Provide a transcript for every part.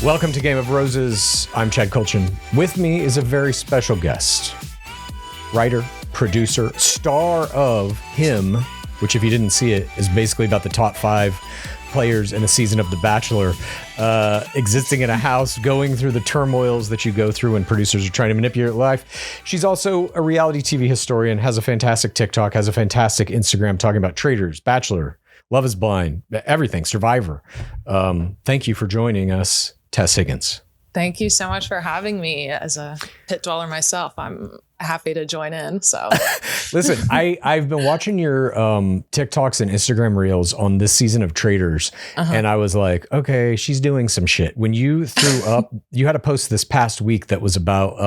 Welcome to Game of Roses. I'm Chad Kulchin. With me is a very special guest. Writer, producer, star of Him, which if you didn't see it, is basically about the top 5 players in a season of The Bachelor, existing in a house, going through the turmoils that you go through when producers are trying to manipulate life. She's also a reality TV historian, has a fantastic TikTok, has a fantastic Instagram talking about Traitors, Bachelor, Love is Blind, everything, Survivor. Thank you for joining us, Tess Higgins. Thank you so much for having me. As a pit dweller myself, I'm happy to join in. So listen, I've been watching your TikToks and Instagram reels on this season of Traitors. And I was like, okay, she's doing some shit. When you threw up, you had a post this past week that was about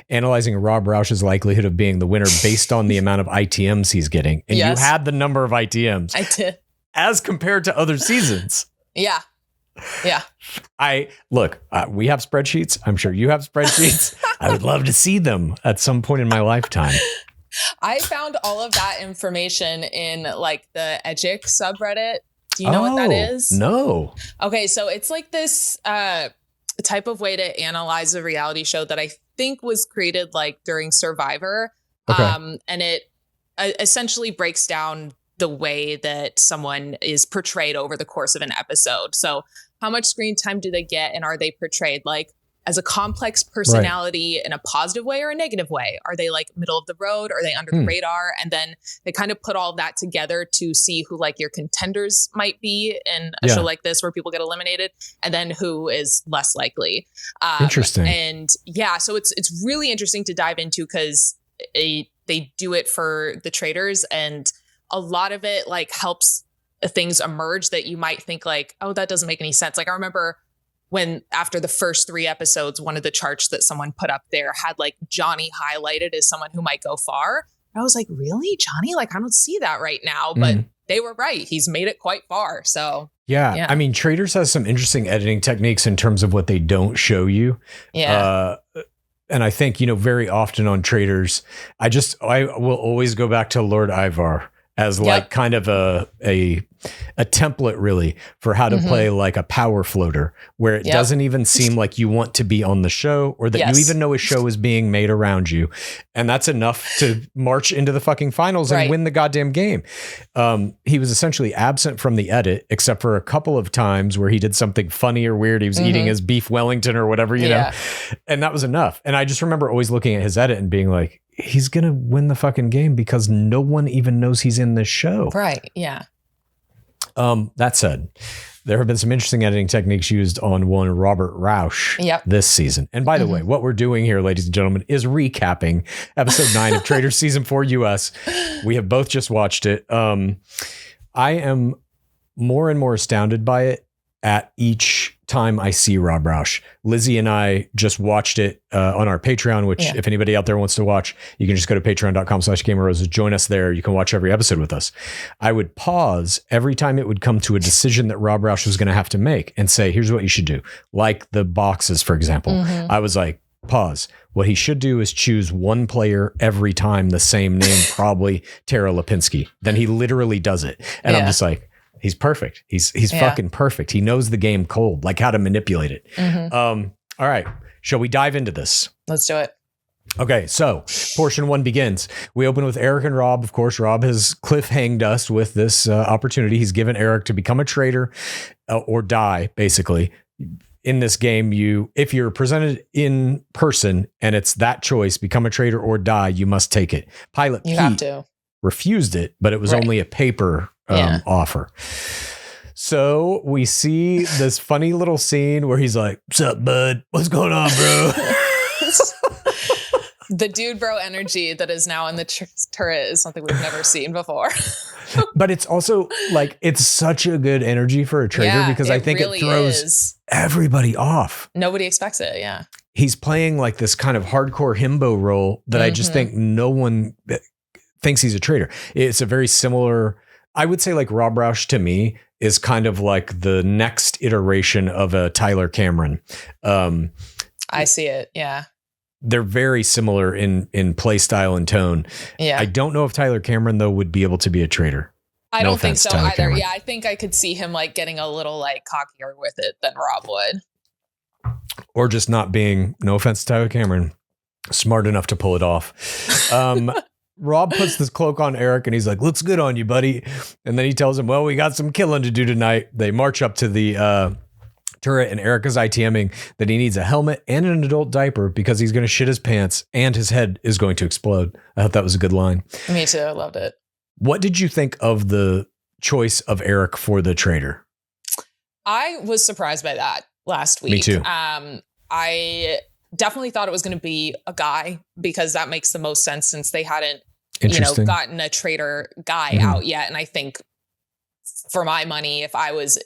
analyzing Rob Rausch's likelihood of being the winner based on the amount of ITMs he's getting. And yes, you had the number of ITMs. I did. As compared to other seasons. Yeah. Yeah. We have spreadsheets. I'm sure you have spreadsheets. I would love to see them at some point in my lifetime. I found all of that information in like the Edgic subreddit. Do you know what that is? No. Okay. So it's like this type of way to analyze a reality show that I think was created like during Survivor. Okay. And it essentially breaks down the way that someone is portrayed over the course of an episode. So how much screen time do they get, and are they portrayed like as a complex personality in a positive way or a negative way? Are they like middle of the road? Are they under the radar? And then they kind of put all of that together to see who like your contenders might be in a show like this where people get eliminated, and then who is less likely. Interesting. And yeah, so it's really interesting to dive into because they do it for the Traitors, and a lot of it like helps things emerge that you might think like, oh, that doesn't make any sense. Like I remember when after the first 3 episodes, one of the charts that someone put up there had like Johnny highlighted as someone who might go far. I was like, really? Johnny? Like, I don't see that right now, but they were right. He's made it quite far. So yeah. I mean, Traitors has some interesting editing techniques in terms of what they don't show you. Yeah. And I think, very often on Traitors, I will always go back to Lord Ivar as like kind of a template really for how to play like a power floater where it doesn't even seem like you want to be on the show or that you even know a show is being made around you. And that's enough to march into the fucking finals and win the goddamn game. He was essentially absent from the edit except for a couple of times where he did something funny or weird. He was eating his beef Wellington or whatever, you know, and that was enough. And I just remember always looking at his edit and being like, he's going to win the fucking game because no one even knows he's in this show. Right. Yeah. That said, there have been some interesting editing techniques used on one Robert Rausch this season. And by the way, what we're doing here, ladies and gentlemen, is recapping episode 9 of Traitors season 4 US. We have both just watched it. I am more and more astounded by it at each time I see Rob Rausch. Lizzie and I just watched it on our Patreon, which if anybody out there wants to watch, you can just go to patreon.com/gameroses. Join us there. You can watch every episode with us. I would pause every time it would come to a decision that Rob Rausch was going to have to make and say, here's what you should do. Like the boxes, for example. I was like, pause. What he should do is choose one player every time, the same name, probably Tara Lipinski. Then he literally does it. And I'm just like, he's perfect. He's fucking perfect. He knows the game cold, like how to manipulate it. All right. Shall we dive into this? Let's do it. Okay. So portion 1 begins. We open with Eric and Rob. Of course, Rob has cliffhanged us with this opportunity. He's given Eric to become a traitor or die, basically. In this game, if you're presented in person and it's that choice, become a traitor or die, you must take it. Pilot Pete have to. Refused it, but it was only a paper offer. So we see this funny little scene where he's like, "What's up, bud? What's going on, bro?" The dude bro energy that is now in the turret is something we've never seen before. But it's also like, it's such a good energy for a traitor because I think really it throws everybody off. Nobody expects it. Yeah. He's playing like this kind of hardcore himbo role that I just think no one thinks he's a traitor. It's a very similar, I would say like Rob Rausch to me is kind of like the next iteration of a Tyler Cameron. I see it. Yeah. They're very similar in play style and tone. Yeah. I don't know if Tyler Cameron though would be able to be a traitor. I don't think so either. Cameron. Yeah. I think I could see him like getting a little like cockier with it than Rob would. or just not being, no offense to Tyler Cameron, smart enough to pull it off. Rob puts this cloak on Eric and he's like, looks good on you, buddy. And then he tells him, well, we got some killing to do tonight. They march up to the turret and Eric is ITMing that he needs a helmet and an adult diaper because he's going to shit his pants and his head is going to explode. I thought that was a good line. Me too. I loved it. What did you think of the choice of Eric for the traitor? I was surprised by that last week. Me too. I definitely thought it was going to be a guy because that makes the most sense since they hadn't, gotten a traitor guy out yet. And I think for my money, if I was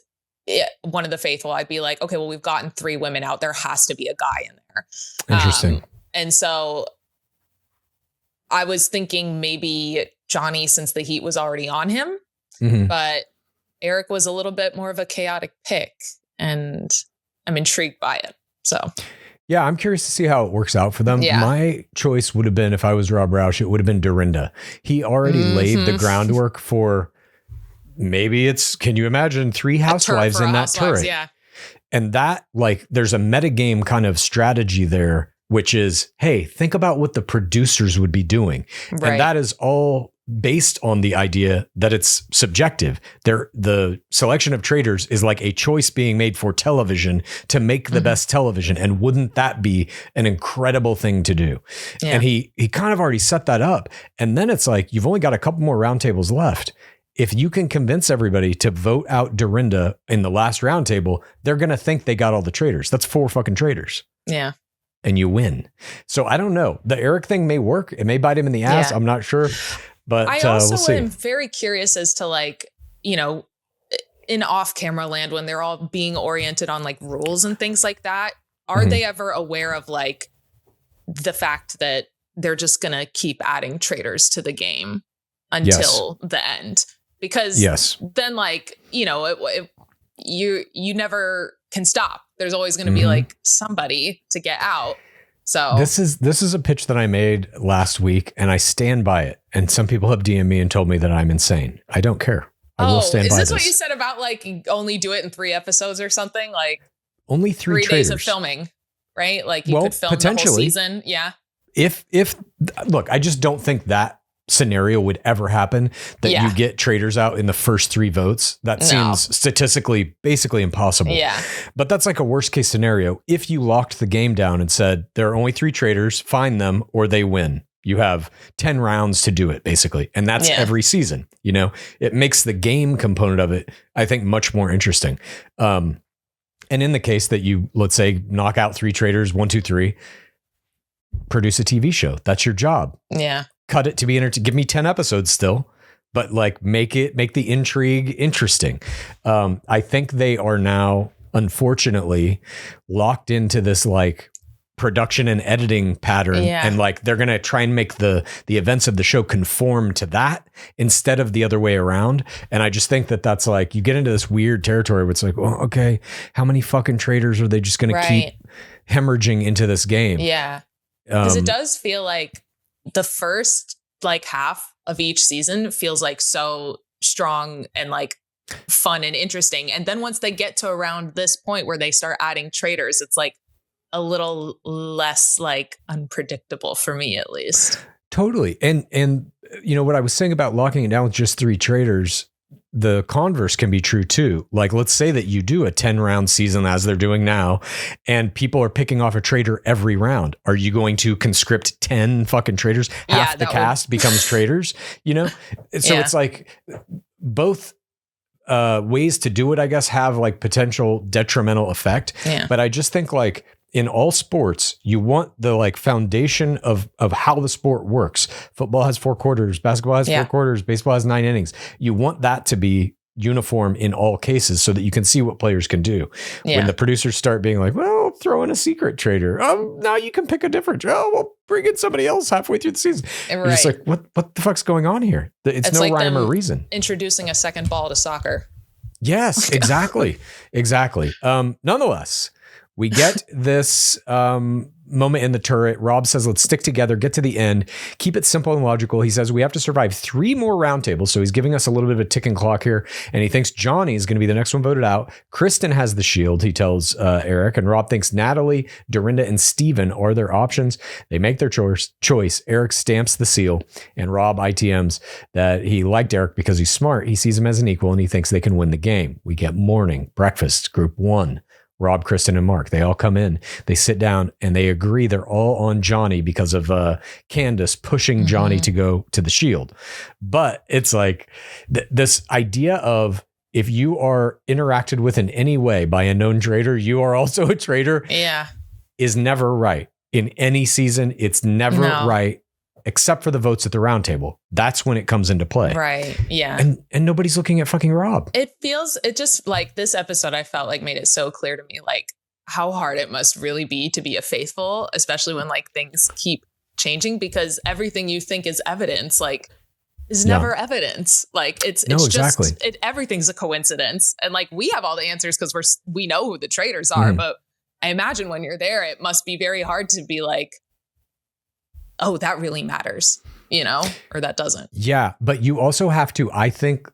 one of the faithful, I'd be like, okay, well, we've gotten 3 women out. There has to be a guy in there. Interesting. And so I was thinking maybe Johnny, since the heat was already on him, but Eric was a little bit more of a chaotic pick and I'm intrigued by it. So yeah, I'm curious to see how it works out for them. Yeah. My choice would have been, if I was Rob Rausch, it would have been Dorinda. He already laid the groundwork for maybe can you imagine 3 housewives in that turret? Yeah. And that, like, there's a metagame kind of strategy there, which is, hey, think about what the producers would be doing. Right. And that is all based on the idea that it's subjective. The selection of traitors is like a choice being made for television to make the best television. And wouldn't that be an incredible thing to do? Yeah. And he kind of already set that up. And then it's like, you've only got a couple more roundtables left. If you can convince everybody to vote out Dorinda in the last roundtable, they're going to think they got all the traitors. That's 4 fucking traitors. Yeah. And you win. So I don't know. The Eric thing may work. It may bite him in the ass. Yeah. I'm not sure. But I also we'll see. am very curious as to, like, in off-camera land, when they're all being oriented on like rules and things like that, are they ever aware of like the fact that they're just going to keep adding traitors to the game until the end? Because then, like, you never can stop. There's always going to be like somebody to get out. So this is a pitch that I made last week and I stand by it. And some people have DM'd me and told me that I'm insane. I don't care. I will stand by this. Is this what you said about like only do it in 3 episodes or something? Like only 3 days of filming, right? Like you could film the whole season. Yeah. If look, I just don't think that scenario would ever happen, that you get traitors out in the first 3 votes. That seems statistically basically impossible. Yeah. But that's like a worst case scenario. If you locked the game down and said there are only 3 traitors, find them or they win. You have 10 rounds to do it basically. And that's every season. It makes the game component of it, I think, much more interesting. And in the case that you, let's say, knock out 3 traitors, 1, 2, 3, produce a TV show. That's your job. Yeah. Cut it to be give me 10 episodes still, but like make the intrigue interesting. I think they are now, unfortunately, locked into this like production and editing pattern. And like, they're going to try and make the events of the show conform to that instead of the other way around. And I just think that that's like, you get into this weird territory where it's like, well, okay, how many fucking traitors are they just going to keep hemorrhaging into this game? Yeah. Because it does feel like the first like half of each season feels like so strong and like fun and interesting. And then once they get to around this point where they start adding traitors, it's like a little less like unpredictable for me, at least. Totally. And what I was saying about locking it down with just 3 traitors, the converse can be true too. Like, let's say that you do a 10-round season as they're doing now, and people are picking off a traitor every round. Are you going to conscript 10 fucking traitors? Half the cast becomes traitors, So it's like both ways to do it, I guess, have like potential detrimental effect. Yeah. But I just think like in all sports, you want the like foundation of how the sport works. Football has 4 quarters, basketball has 4 quarters, baseball has 9 innings. You want that to be uniform in all cases so that you can see what players can do. Yeah. When the producers start being like, well, throw in a secret traitor. Now you can pick a different. We'll bring in somebody else halfway through the season. Right. You're just like, what the fuck's going on here? It's no like rhyme or reason. Introducing a second ball to soccer. Yes, exactly. Exactly. Nonetheless, We get this moment in the turret. Rob says, let's stick together, get to the end, keep it simple and logical. He says we have to survive 3 more roundtables. So he's giving us a little bit of a ticking clock here. And he thinks Johnny is going to be the next one voted out. Kristen has the shield, he tells Eric. And Rob thinks Natalie, Dorinda, and Steven are their options. They make their choice. Eric stamps the seal. And Rob ITMs that he liked Eric because he's smart. He sees him as an equal and he thinks they can win the game. We get morning, breakfast, group 1. Rob, Kristen, and Mark. They all come in, they sit down, and they agree they're all on Johnny because of Candace pushing Johnny to go to the shield. But it's like this idea of if you are interacted with in any way by a known traitor, you are also a traitor. Yeah. Is never right. In any season, it's never right. Except for the votes at the roundtable. That's when it comes into play. Right. Yeah. And nobody's looking at fucking Rob. It just like this episode, I felt like made it so clear to me, like how hard it must really be to be a faithful, especially when like things keep changing, because everything you think is evidence, like is never evidence. Like it's exactly. just, everything's a coincidence. And like, we have all the answers because we know who the traitors are, but I imagine when you're there, it must be very hard to be like, oh, that really matters, or that doesn't. Yeah. But you also have to, I think,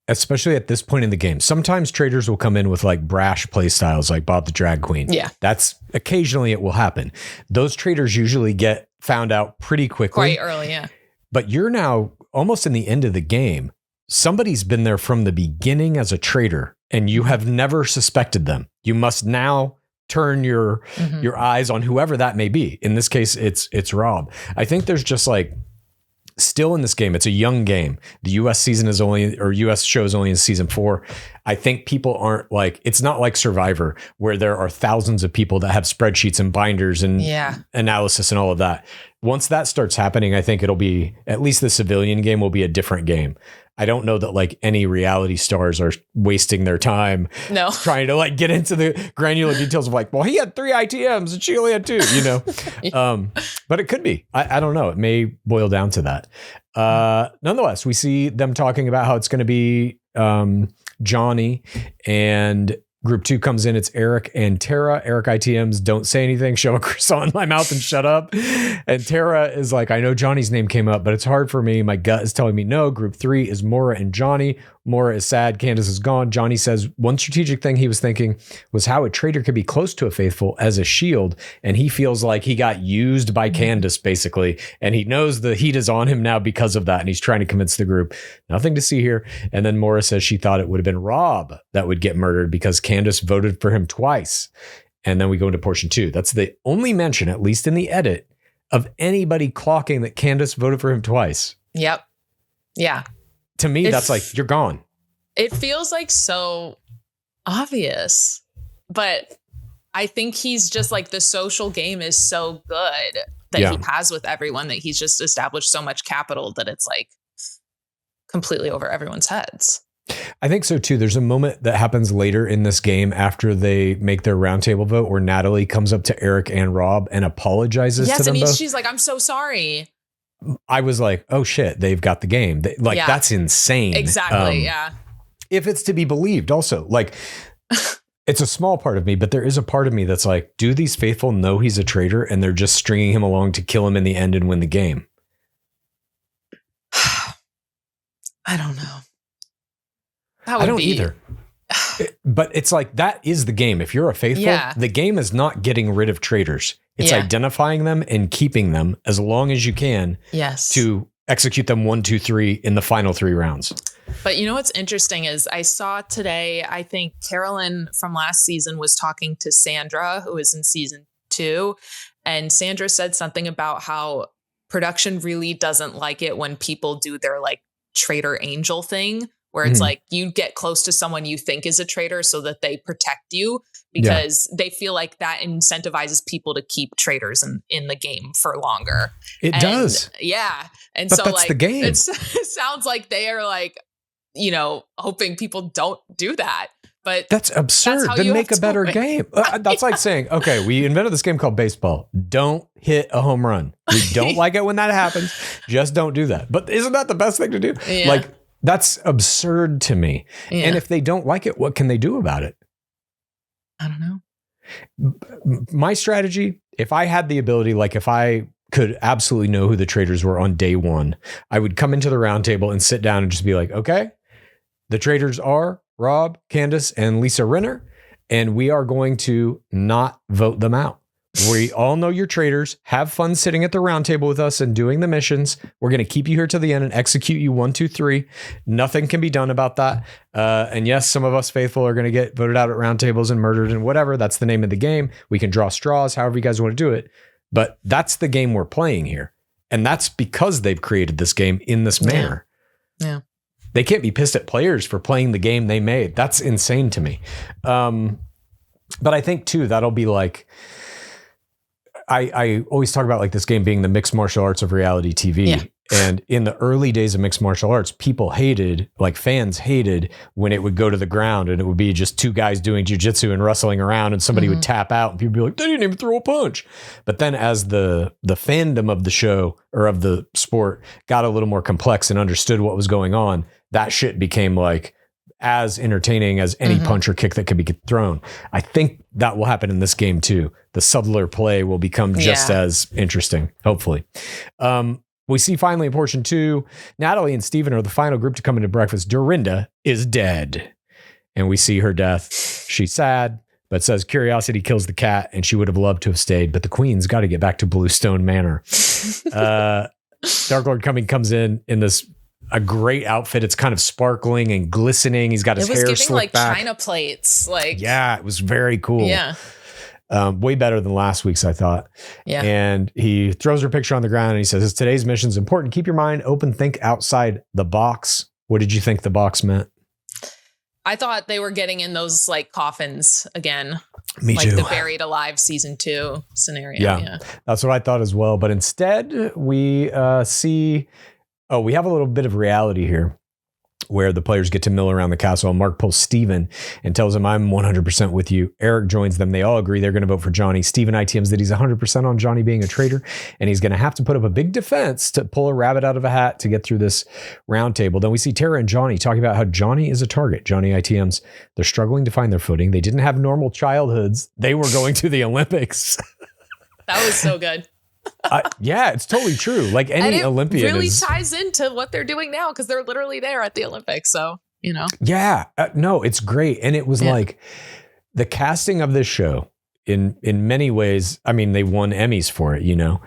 especially at this point in the game, sometimes traders will come in with like brash play styles like Bob the Drag Queen. Yeah. That's occasionally it will happen. Those traders usually get found out pretty quickly. Quite early. Yeah. But you're now almost in the end of the game. Somebody's been there from the beginning as a traitor and you have never suspected them. You must now turn your eyes on whoever that may be. In this case, it's Rob. I think there's just like still in this game, it's a young game. The US show is only in season 4. I think people aren't like, it's not like Survivor where there are thousands of people that have spreadsheets and binders and analysis and all of that. Once that starts happening, I think it'll be, at least the civilian game will be a different game. I don't know that like any reality stars are wasting their time trying to like get into the granular details of like, well, he had 3 ITMs and she only had 2, but it could be, I don't know. It may boil down to that. Nonetheless, we see them talking about how it's going to be Johnny, and group 2 comes in. It's Eric and Tara. Eric ITMs, don't say anything, shove a croissant in my mouth and shut up. And Tara is like, I know Johnny's name came up, but it's hard for me. My gut is telling me no. Group 3 is Maura and Johnny. Maura is sad. Candace is gone. Johnny says one strategic thing he was thinking was how a traitor could be close to a faithful as a shield. And he feels like he got used by Candace, basically. And he knows the heat is on him now because of that. And he's trying to convince the group. Nothing to see here. And then Maura says she thought it would have been Rob that would get murdered because Candace voted for him twice. And then we go into portion 2. That's the only mention, at least in the edit, of anybody clocking that Candace voted for him twice. Yep. Yeah. To me, that's like, you're gone. It feels like so obvious, but I think he's just like, the social game is so good that he has with everyone that he's just established so much capital that it's like completely over everyone's heads. I think so too. There's a moment that happens later in this game after they make their roundtable vote where Natalie comes up to Eric and Rob and apologizes to them both. She's like, I'm so sorry. I was like, oh shit, they've got the game. That's insane. Exactly. Yeah. If it's to be believed also, like it's a small part of me, but there is a part of me that's like, do these faithful know he's a traitor and they're just stringing him along to kill him in the end and win the game? I don't know. I don't either. But it's like, that is the game. If you're a faithful, the game is not getting rid of traitors. It's identifying them and keeping them as long as you can to execute them 1, 2, 3 in the final 3 rounds. But you know what's interesting is I saw today, I think Carolyn from last season was talking to Sandra, who is in season 2. And Sandra said something about how production really doesn't like it when people do their like traitor angel thing, where it's like you get close to someone you think is a traitor so that they protect you, because they feel like that incentivizes people to keep traitors in the game for longer. It does. Yeah. And but so that's like the game. It sounds like they are like, hoping people don't do that. But that's absurd. Then make a better game. That's like saying, okay, we invented this game called baseball. Don't hit a home run. We don't like it when that happens. Just don't do that. But isn't that the best thing to do? Yeah. Like, that's absurd to me. Yeah. And if they don't like it, what can they do about it? I don't know. My strategy, if I had the ability, like if I could absolutely know who the traitors were on day one, I would come into the round table and sit down and just be like, okay, the traitors are Rob, Candace, and Lisa Rinner, and we are going to not vote them out. We all know you're traitors. Have fun sitting at the round table with us and doing the missions. We're going to keep you here to the end and execute you 1, 2, 3. Nothing can be done about that. And yes, some of us faithful are going to get voted out at round tables and murdered and whatever. That's the name of the game. We can draw straws, however you guys want to do it. But that's the game we're playing here. And that's because they've created this game in this manner. Yeah. They can't be pissed at players for playing the game they made. That's insane to me. But I think too, that'll be like, I always talk about like this game being the mixed martial arts of reality TV. Yeah. And in the early days of mixed martial arts, people hated, like fans hated when it would go to the ground and it would be just two guys doing jujitsu and wrestling around and somebody would tap out and people would be like, they didn't even throw a punch. But then as the fandom of the show or of the sport got a little more complex and understood what was going on, that shit became like as entertaining as any punch or kick that could be thrown. I think that will happen in this game too. The subtler play will become just as interesting, hopefully. We see finally in portion 2, Natalie and Steven are the final group to come into breakfast. Dorinda is dead. And we see her death. She's sad, but says curiosity kills the cat and she would have loved to have stayed, but the queen's got to get back to Bluestone Manor. Dark Lord comes in this a great outfit. It's kind of sparkling and glistening. He's got his hair slicked like back. China plates. Like, yeah, it was very cool. Yeah. Way better than last week's, I thought. Yeah. And he throws her picture on the ground and he says, today's mission is important. Keep your mind open. Think outside the box. What did you think the box meant? I thought they were getting in those like coffins again. Me too. Like the Buried Alive season 2 scenario. Yeah. That's what I thought as well. But instead we see, we have a little bit of reality here where the players get to mill around the castle. And Mark pulls Steven and tells him, I'm 100% with you. Eric joins them. They all agree they're going to vote for Johnny. Steven ITMs that he's 100% on Johnny being a traitor. And he's going to have to put up a big defense to pull a rabbit out of a hat to get through this round table. Then we see Tara and Johnny talking about how Johnny is a target. Johnny ITMs, they're struggling to find their footing. They didn't have normal childhoods. They were going to the Olympics. That was so good. Yeah, it's totally true. Like any Olympian really ties into what they're doing now because they're literally there at the Olympics. So, you know. Yeah, no, it's great. And it was like the casting of this show in many ways. I mean, they won Emmys for it, you know,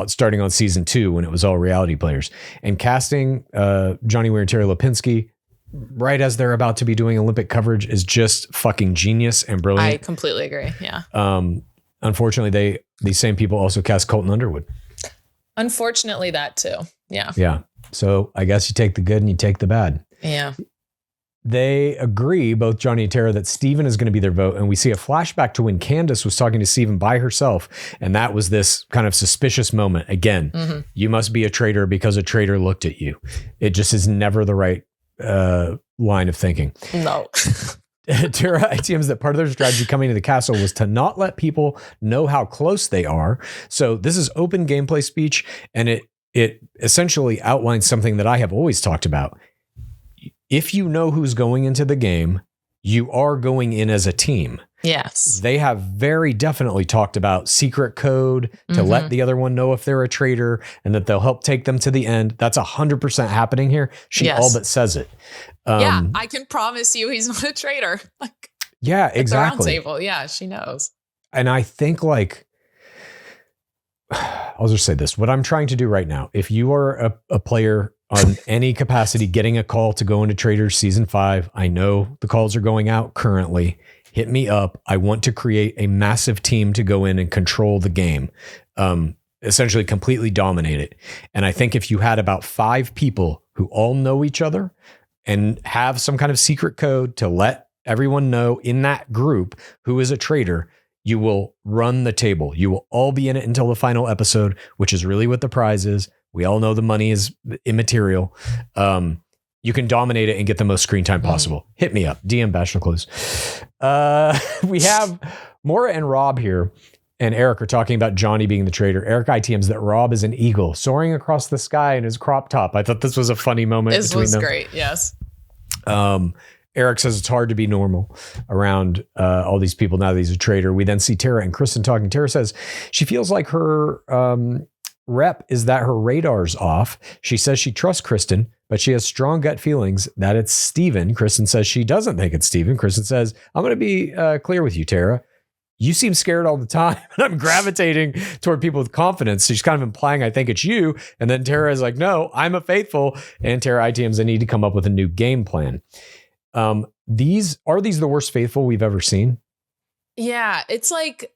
starting on season 2 when it was all reality players and casting Johnny Weir and Terry Lipinski right as they're about to be doing Olympic coverage is just fucking genius and brilliant. I completely agree. Yeah. Unfortunately, these same people also cast Colton Underwood. Unfortunately, that too. Yeah. Yeah. So I guess you take the good and you take the bad. Yeah. They agree, both Johnny and Tara, that Steven is going to be their vote. And we see a flashback to when Candace was talking to Steven by herself. And that was this kind of suspicious moment. Again, you must be a traitor because a traitor looked at you. It just is never the right line of thinking. No. Tara ITMs that part of their strategy coming to the castle was to not let people know how close they are. So this is open gameplay speech, and it essentially outlines something that I have always talked about. If you know who's going into the game, you are going in as a team. Yes. They have very definitely talked about secret code to let the other one know if they're a traitor and that they'll help take them to the end. That's 100% happening here. She all but says it. I can promise you he's not a traitor. Like, yeah, exactly. The round table. Yeah, she knows. And I think like, I'll just say this, what I'm trying to do right now, if you are a player on any capacity getting a call to go into Traitors season 5, I know the calls are going out currently. Hit me up. I want to create a massive team to go in and control the game, essentially completely dominate it. And I think if you had about 5 people who all know each other and have some kind of secret code to let everyone know in that group who is a traitor, you will run the table. You will all be in it until the final episode, which is really what the prize is. We all know the money is immaterial. You can dominate it and get the most screen time possible. Hit me up, DM BachelorClues. We have Maura and Rob here, and Eric are talking about Johnny being the traitor. Eric ITMs that Rob is an eagle soaring across the sky in his crop top. I thought this was a funny moment. This was great, yes. Eric says it's hard to be normal around all these people now that he's a traitor. We then see Tara and Kristen talking. Tara says she feels like her rep is that her radar's off. She says she trusts Kristen, but she has strong gut feelings that it's Steven. Kristen says she doesn't think it's Steven. Kristen says, I'm going to be clear with you, Tara. You seem scared all the time, and I'm gravitating toward people with confidence. So she's kind of implying, I think it's you. And then Tara is like, no, I'm a faithful. And Tara ITMs, I need to come up with a new game plan. Are these the worst faithful we've ever seen? Yeah, it's like,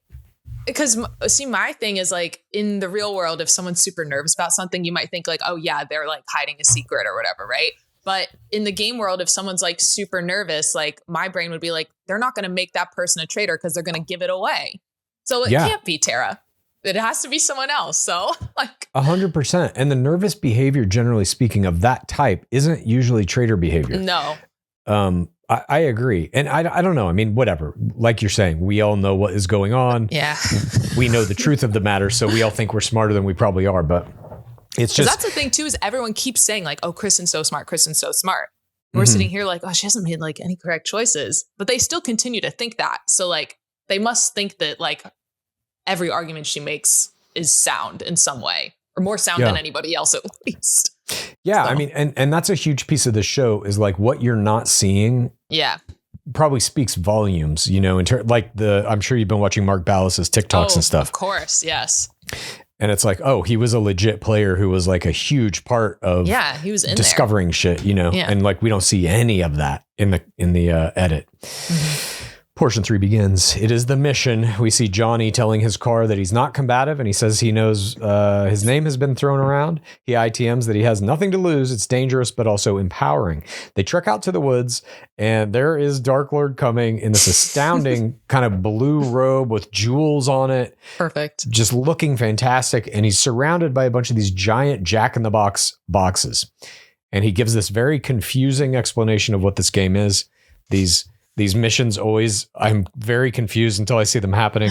because see, my thing is like in the real world, if someone's super nervous about something, you might think like, oh yeah, they're like hiding a secret or whatever, right? But in the game world, if someone's like super nervous, like my brain would be like, they're not going to make that person a traitor because they're going to give it away. So it can't be Tara. It has to be someone else. So like 100%. And the nervous behavior, generally speaking, of that type isn't usually traitor behavior. No. I agree. And I don't know. I mean, whatever. Like you're saying, we all know what is going on. Yeah. We know the truth of the matter. So we all think we're smarter than we probably are. But it's just, that's the thing too, is everyone keeps saying like, oh, Kristen's so smart. Kristen's so smart. We're sitting here like, oh, she hasn't made like any correct choices, but they still continue to think that. So like, they must think that like every argument she makes is sound in some way, or more sound than anybody else at least. Yeah. So. I mean, and that's a huge piece of the show is like what you're not seeing. Yeah. Probably speaks volumes, you know, I'm sure you've been watching Mark Ballas's TikToks and stuff. Of course. Yes. And it's like, oh, he was a legit player who was like a huge part of he was in discovering there. Shit, you know, and like, we don't see any of that in the edit. Portion 3 begins. It is the mission. We see Johnny telling his car that he's not combative, and he says he knows his name has been thrown around. He ITMs that he has nothing to lose. It's dangerous, but also empowering. They trek out to the woods, and there is Dark Lord coming in this astounding kind of blue robe with jewels on it. Perfect. Just looking fantastic. And he's surrounded by a bunch of these giant jack-in-the-box boxes. And he gives this very confusing explanation of what this game is. These missions always, I'm very confused until I see them happening.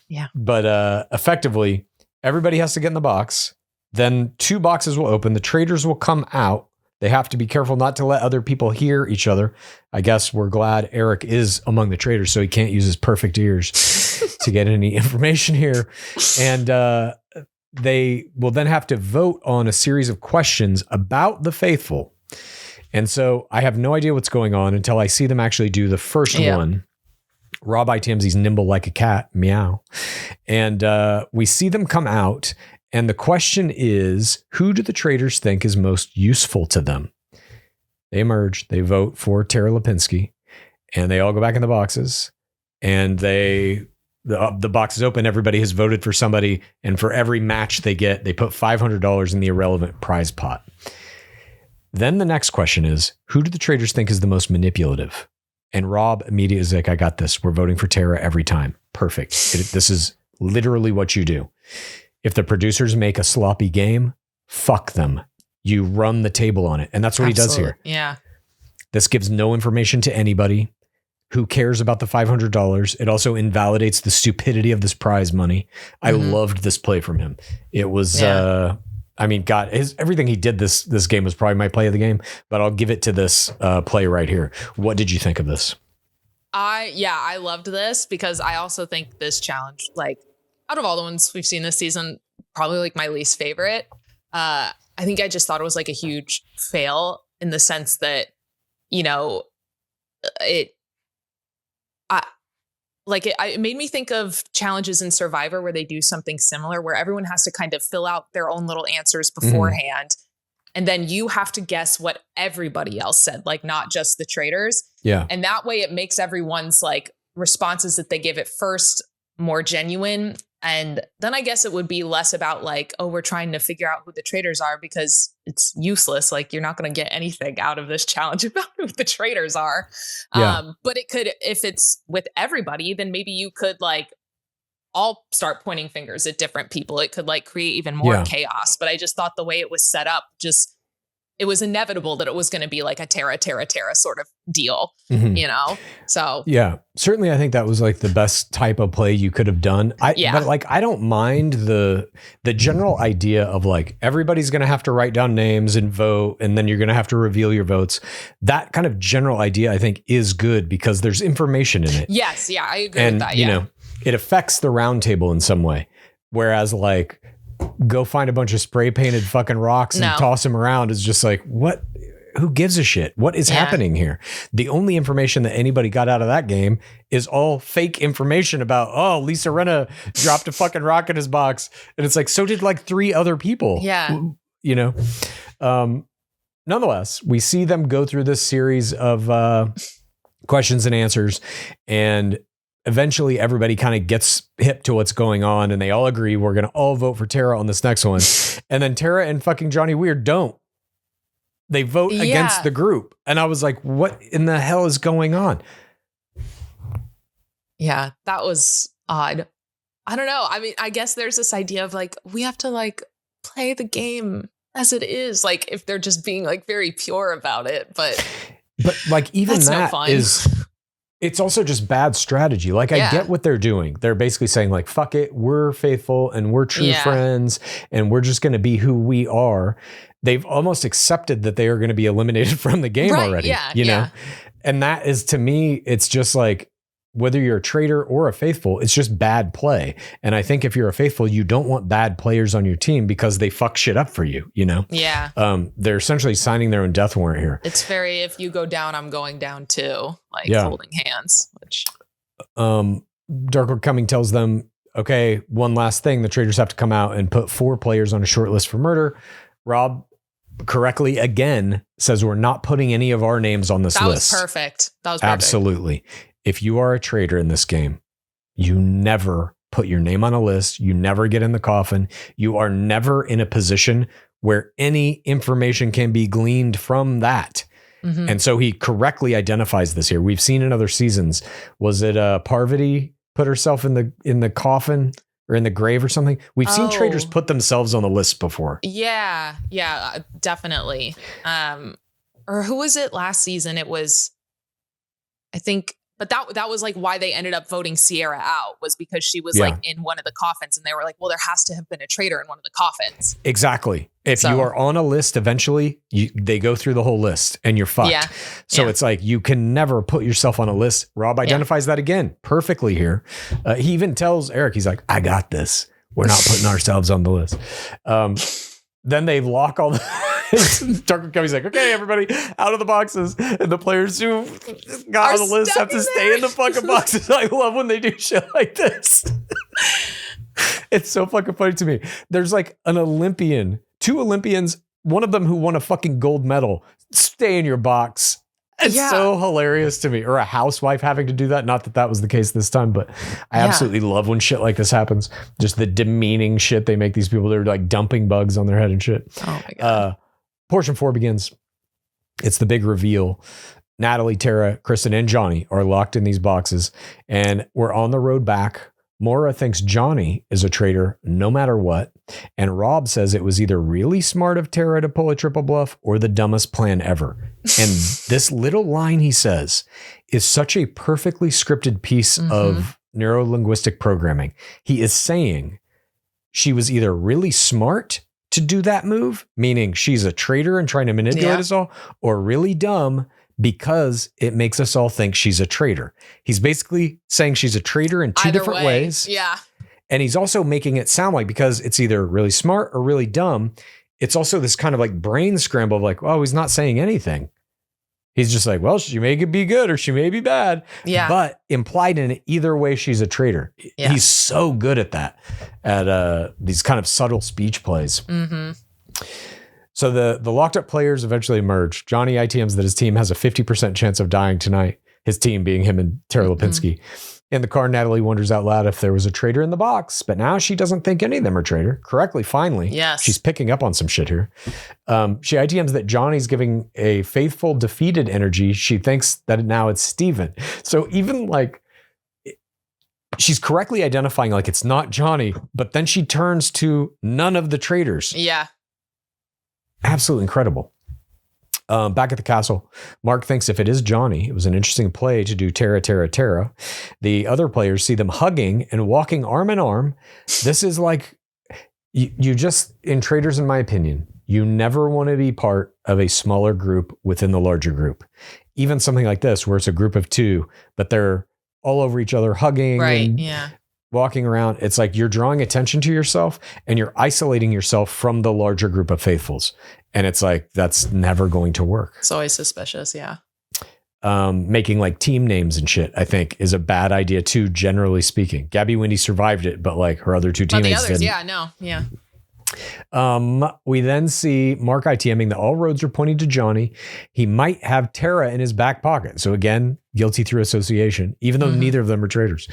Yeah. But effectively, everybody has to get in the box. Then 2 boxes will open. The traitors will come out. They have to be careful not to let other people hear each other. I guess we're glad Eric is among the traitors, so he can't use his perfect ears to get any information here. And they will then have to vote on a series of questions about the faithful. And so I have no idea what's going on until I see them actually do the first one. Rob ITMs, he's nimble like a cat, meow. And we see them come out. And the question is, who do the traitors think is most useful to them? They emerge. They vote for Tara Lipinski. And they all go back in the boxes. And the box is open. Everybody has voted for somebody. And for every match they get, they put $500 in the irrelevant prize pot. Then the next question is, who do the traitors think is the most manipulative? And Rob immediately is like, I got this. We're voting for Tara every time. Perfect. This is literally what you do. If the producers make a sloppy game, fuck them. You run the table on it. And that's what he does here. Yeah. This gives no information to anybody. Who cares about the $500? It also invalidates the stupidity of this prize money. I loved this play from him. It was... I mean, God, everything he did this game was probably my play of the game, but I'll give it to this play right here. What did you think of this? I loved this because I also think this challenge, like out of all the ones we've seen this season, probably like my least favorite. I think I just thought it was like a huge fail in the sense that, you know, it made me think of challenges in Survivor where they do something similar, where everyone has to kind of fill out their own little answers beforehand. And then you have to guess what everybody else said, like not just the traitors. Yeah. And that way it makes everyone's like responses that they give at first more genuine. And then I guess it would be less about like, oh, we're trying to figure out who the traitors are because it's useless. Like you're not going to get anything out of this challenge about who the traitors are. Yeah. But it could, if it's with everybody, then maybe you could like all start pointing fingers at different people. It could like create even more chaos. But I just thought the way it was set up just it was inevitable that it was going to be like a Tara sort of deal, So yeah, certainly I think that was like the best type of play you could have done. But like, I don't mind the general idea of like, everybody's going to have to write down names and vote, and then you're going to have to reveal your votes. That kind of general idea, I think, is good because there's information in it. Yes. Yeah, I agree with that. Yeah. It affects the roundtable in some way. Whereas like, go find a bunch of spray painted fucking rocks and toss them around is just like, what? Who gives a shit? What is happening here? The only information that anybody got out of that game is all fake information about, oh, Lisa Rinna dropped a fucking rock in his box. And it's like, so did like 3 other people. Yeah. Nonetheless, we see them go through this series of questions and answers, and eventually everybody kind of gets hip to what's going on, and they all agree we're going to all vote for Tara on this next one. And then Tara and fucking Johnny Weir don't. They vote against the group. And I was like, what in the hell is going on? Yeah, that was odd. I don't know. I mean, I guess there's this idea of like, we have to like play the game as it is. Like if they're just being like very pure about it, but like even that is... It's also just bad strategy. Like, I get what they're doing. They're basically saying like, fuck it, we're faithful and we're true friends and we're just going to be who we are. They've almost accepted that they are going to be eliminated from the game already, you know? And that is, to me, it's just like, whether you're a traitor or a faithful, it's just bad play. And I think if you're a faithful, you don't want bad players on your team because they fuck shit up for you, Yeah. They're essentially signing their own death warrant here. It's very, if you go down, I'm going down too. Like holding hands, which. Dark Coming tells them, okay, one last thing. The traitors have to come out and put 4 players on a short list for murder. Rob correctly again says we're not putting any of our names on this list. That was perfect. Absolutely. If you are a traitor in this game, you never put your name on a list. You never get in the coffin. You are never in a position where any information can be gleaned from that. Mm-hmm. And so he correctly identifies this here. We've seen in other seasons. Was it Parvati put herself in the coffin or in the grave or something? We've seen traitors put themselves on the list before. Yeah, definitely. Or who was it last season? It was, I think. But that was like why they ended up voting Sierra out, was because she was like in one of the coffins, and they were like, well, there has to have been a traitor in one of the coffins. Exactly. If you are on a list, eventually they go through the whole list and you're fucked. Yeah. So it's like, you can never put yourself on a list. Rob identifies that again perfectly here. He even tells Eric, he's like, I got this. We're not putting ourselves on the list. Then they lock all the Darker Cubby's like, okay, everybody out of the boxes. And the players who got on the list have to stay in the fucking boxes. I love when they do shit like this. It's so fucking funny to me. There's like an Olympian, 2 Olympians, one of them who won a fucking gold medal. Stay in your box. It's so hilarious to me. Or a housewife having to do that. Not that that was the case this time, but I absolutely love when shit like this happens. Just the demeaning shit they make these people. They're like dumping bugs on their head and shit. Oh my God. Portion 4 begins. It's the big reveal. Natalie, Tara, Kristen, and Johnny are locked in these boxes, and we're on the road back. Maura thinks Johnny is a traitor no matter what, and Rob says it was either really smart of Tara to pull a triple bluff or the dumbest plan ever. And this little line he says is such a perfectly scripted piece of neuro-linguistic programming. He is saying she was either really smart to do that move, meaning she's a traitor and trying to manipulate us all, or really dumb because it makes us all think she's a traitor. He's basically saying she's a traitor in 2 different ways. Yeah. And he's also making it sound like, because it's either really smart or really dumb, it's also this kind of like brain scramble of like, oh, he's not saying anything. He's just like, well, she may be good or she may be bad. Yeah. But implied in either way, she's a traitor. Yeah. He's so good at that, at these kind of subtle speech plays. Mm-hmm. So the locked up players eventually emerge. Johnny ITMs that his team has a 50% chance of dying tonight. His team being him and Tara Lipinski. In the car, Natalie wonders out loud if there was a traitor in the box, but now she doesn't think any of them are traitor. Correctly, finally. Yes. She's picking up on some shit here. She ITMs that Johnny's giving a faithful, defeated energy. She thinks that now it's Steven. So even like, she's correctly identifying like it's not Johnny, but then she turns to none of the traitors. Yeah. Absolutely incredible. Back at the castle, Mark thinks if it is Johnny, it was an interesting play to do Terra, Terra, Terra. The other players see them hugging and walking arm in arm. This is like, you just, in Traitors, in my opinion, you never want to be part of a smaller group within the larger group. Even something like this, where it's a group of two, but they're all over each other, hugging and walking around. It's like you're drawing attention to yourself and you're isolating yourself from the larger group of faithfuls. And it's like, that's never going to work. It's always suspicious. Yeah. Making like team names and shit, I think, is a bad idea too, generally speaking. Gabby Windy survived it, but like her other two teammates didn't. Yeah, no. Yeah. We then see Mark ITMing that all roads are pointing to Johnny. He might have Tara in his back pocket. So again, guilty through association, even though neither of them are traitors.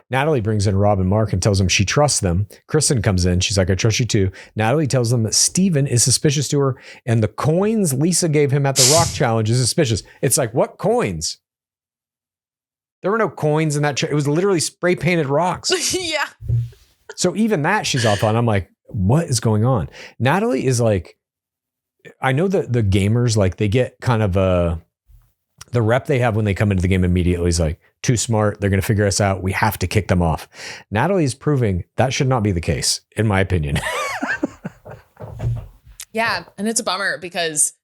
Natalie brings in Rob and Mark and tells them she trusts them. Kristen comes in. She's like, I trust you too. Natalie tells them that Steven is suspicious to her and the coins Lisa gave him at the rock challenge is suspicious. It's like, what coins? There were no coins in that. It was literally spray painted rocks. Yeah. So even that she's off on. I'm like, what is going on? Natalie is like, I know that the gamers, like they get kind of the rep they have when they come into the game immediately is like, too smart. They're going to figure us out. We have to kick them off. Natalie is proving that should not be the case, in my opinion. Yeah. And it's a bummer because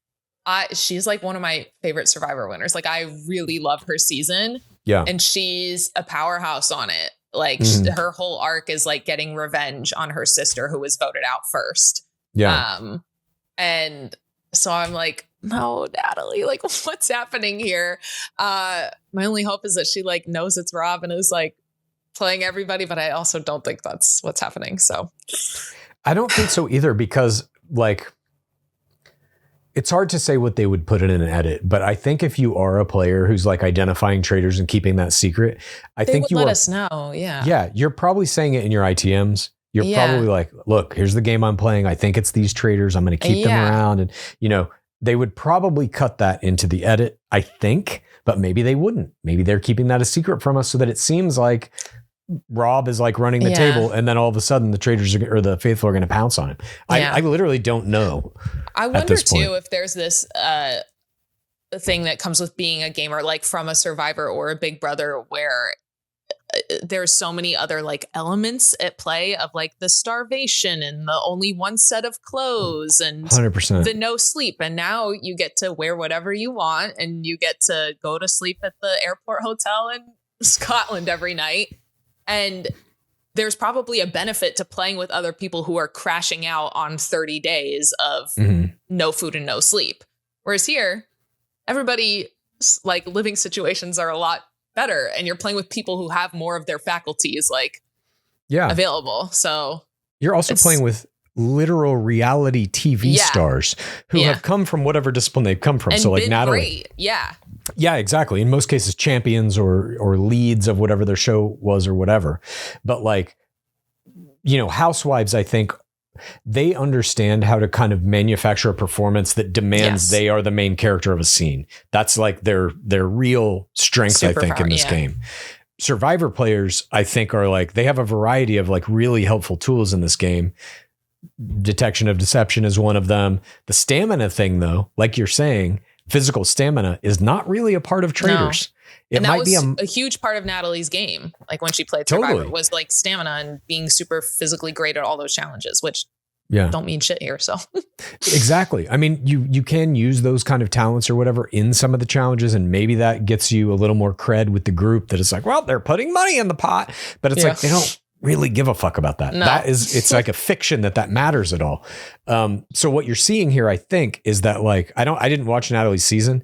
she's like one of my favorite Survivor winners. Like I really love her season. Yeah. And she's a powerhouse on it. Like her whole arc is like getting revenge on her sister who was voted out first. Yeah. And so I'm like, no, Natalie, like what's happening here? My only hope is that she like knows it's Rob and is like playing everybody, but I also don't think that's what's happening. So I don't think so either, because like, it's hard to say what they would put in an edit, but I think if you are a player who's like identifying traitors and keeping that secret, I think you let us know. Yeah. Yeah. You're probably saying it in your ITMs. You're probably like, look, here's the game I'm playing. I think it's these traitors. I'm going to keep them around. And, you know, they would probably cut that into the edit, I think, but maybe they wouldn't. Maybe they're keeping that a secret from us so that it seems like Rob is like running the table, and then all of a sudden the traitors or the faithful are going to pounce on him. I literally don't know. I wonder too if there's this thing that comes with being a gamer, like from a Survivor or a Big Brother, where there's so many other like elements at play of like the starvation and the only one set of clothes and 100%. The no sleep. And now you get to wear whatever you want and you get to go to sleep at the airport hotel in Scotland every night. And there's probably a benefit to playing with other people who are crashing out on 30 days of no food and no sleep. Whereas here, everybody like living situations are a lot better. And you're playing with people who have more of their faculties like available. So you're also playing with literal reality TV stars who have come from whatever discipline they've come from. And so like been Natalie. Great. Yeah. Yeah, exactly. In most cases, champions or leads of whatever their show was or whatever. But like, you know, housewives, I think they understand how to kind of manufacture a performance that demands they are the main character of a scene. That's like their real strength, I think, in this game. Survivor players, I think, are like, they have a variety of like really helpful tools in this game. Detection of deception is one of them. The stamina thing, though, like you're saying, physical stamina is not really a part of Traitors. No. And that was a huge part of Natalie's game. Like when she played Survivor was like stamina and being super physically great at all those challenges, which don't mean shit here. So exactly. I mean, you can use those kind of talents or whatever in some of the challenges. And maybe that gets you a little more cred with the group that it's like, well, they're putting money in the pot, but it's like, they don't really give a fuck about that. No. It's like a fiction that matters at all. So what you're seeing here, I think, is that like, I didn't watch Natalie's season,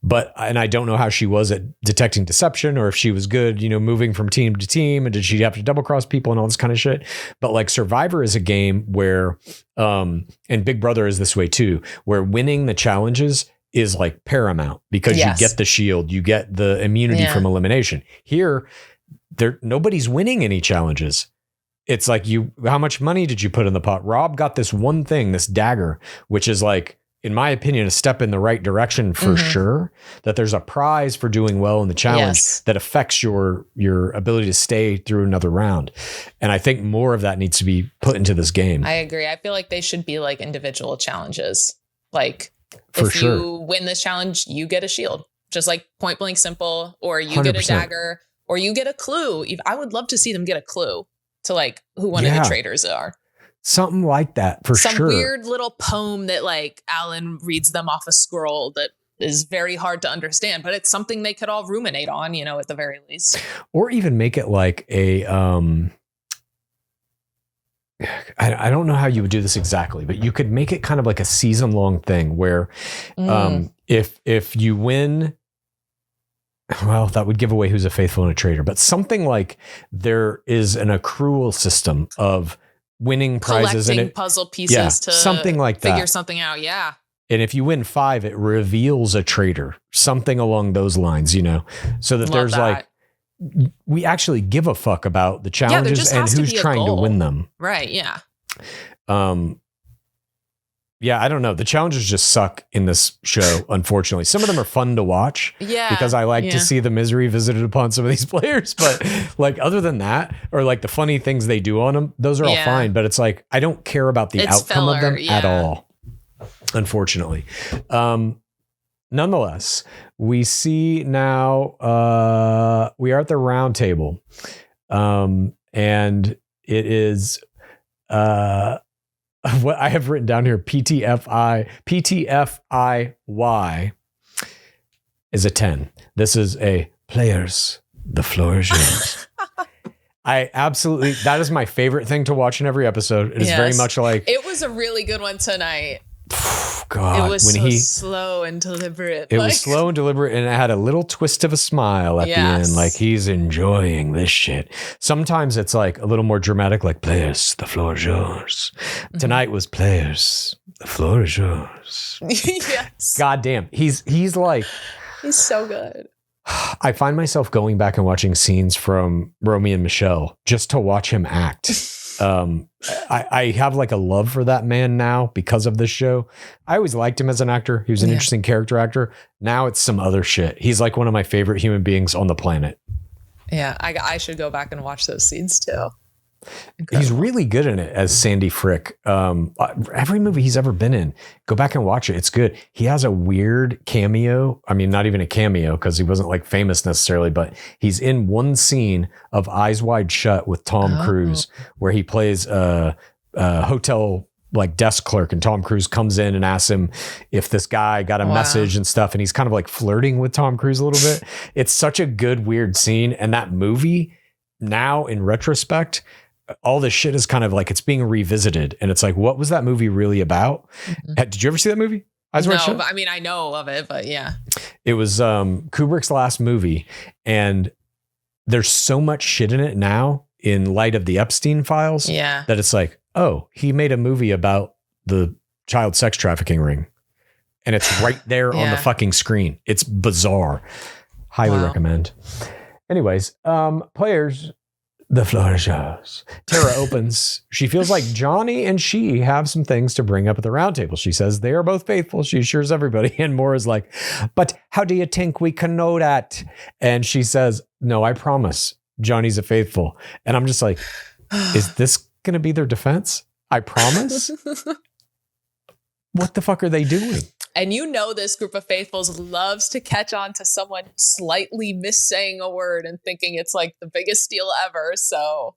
and I don't know how she was at detecting deception or if she was good, you know, moving from team to team, and did she have to double cross people and all this kind of shit. But like Survivor is a game where, and Big Brother is this way too, where winning the challenges is like paramount because you get the shield, you get the immunity from elimination. Here, nobody's winning any challenges. It's like, how much money did you put in the pot? Rob got this one thing, this dagger, which is like, in my opinion, a step in the right direction for sure, that there's a prize for doing well in the challenge that affects your ability to stay through another round. And I think more of that needs to be put into this game. I agree. I feel like they should be like individual challenges. Like If you win this challenge, you get a shield. Just like point blank simple, or you 100%. Get a dagger, or you get a clue. I would love to see them get a clue to like who one of the traitors are. Something like that, for sure. Some weird little poem that like Alan reads them off a scroll that is very hard to understand, but it's something they could all ruminate on, at the very least. Or even make it like a, I don't know how you would do this exactly, but you could make it kind of like a season long thing where if you win, well, that would give away who's a faithful and a traitor, but something like there is an accrual system of winning prizes and puzzle pieces to something like that. Figure something out. Yeah. And if you win 5, it reveals a traitor, something along those lines, so that there's like, we actually give a fuck about the challenges and who's trying to win them. Right. Yeah. Yeah, I don't know. The challenges just suck in this show, unfortunately. Some of them are fun to watch. Yeah. Because I like to see the misery visited upon some of these players. But like other than that, or like the funny things they do on them, those are all fine. But it's like, I don't care about the outcome of them at all, unfortunately. Nonetheless, we see now we are at the round table. And it is what I have written down here, PTFIY is a 10. This is a players. The floor is yours. That is my favorite thing to watch in every episode. It is very much like. It was a really good one tonight. God, it was slow and deliberate. It was slow and deliberate, and it had a little twist of a smile at the end, like he's enjoying this shit. Sometimes it's like a little more dramatic, like players, the floor is yours. Mm-hmm. Tonight was players, the floor is yours. Yes. God damn, he's like, he's so good. I find myself going back and watching scenes from Romy and Michelle just to watch him act. I have like a love for that man now because of this show. I always liked him as an actor. He was an interesting character actor. Now it's some other shit. He's like one of my favorite human beings on the planet. Yeah, I should go back and watch those scenes too. Incredible. He's really good in it as Sandy Frick. Every movie he's ever been in, go back and watch it. It's good. He has a weird cameo. I mean, not even a cameo because he wasn't like famous necessarily, but he's in one scene of Eyes Wide Shut with Tom Cruise, where he plays a hotel like desk clerk, and Tom Cruise comes in and asks him if this guy got a message and stuff. And he's kind of like flirting with Tom Cruise a little bit. It's such a good, weird scene. And that movie now in retrospect, all this shit is kind of like it's being revisited, and it's like, what was that movie really about? Mm-hmm. Did you ever see that movie? No, but I mean, I know of it, but yeah. It was Kubrick's last movie, and there's so much shit in it now in light of the Epstein files that it's like, oh, he made a movie about the child sex trafficking ring, and it's right there on the fucking screen. It's bizarre. Highly recommend. Anyways, players. The floor is yours. Tara opens. She feels like Johnny and she have some things to bring up at the round table. She says they are both faithful. She assures everybody. And Maura's like, but how do you think we can know that? And she says, no, I promise Johnny's a faithful. And I'm just like, is this going to be their defense? I promise? What the fuck are they doing? And this group of faithfuls loves to catch on to someone slightly missaying a word and thinking it's like the biggest deal ever. So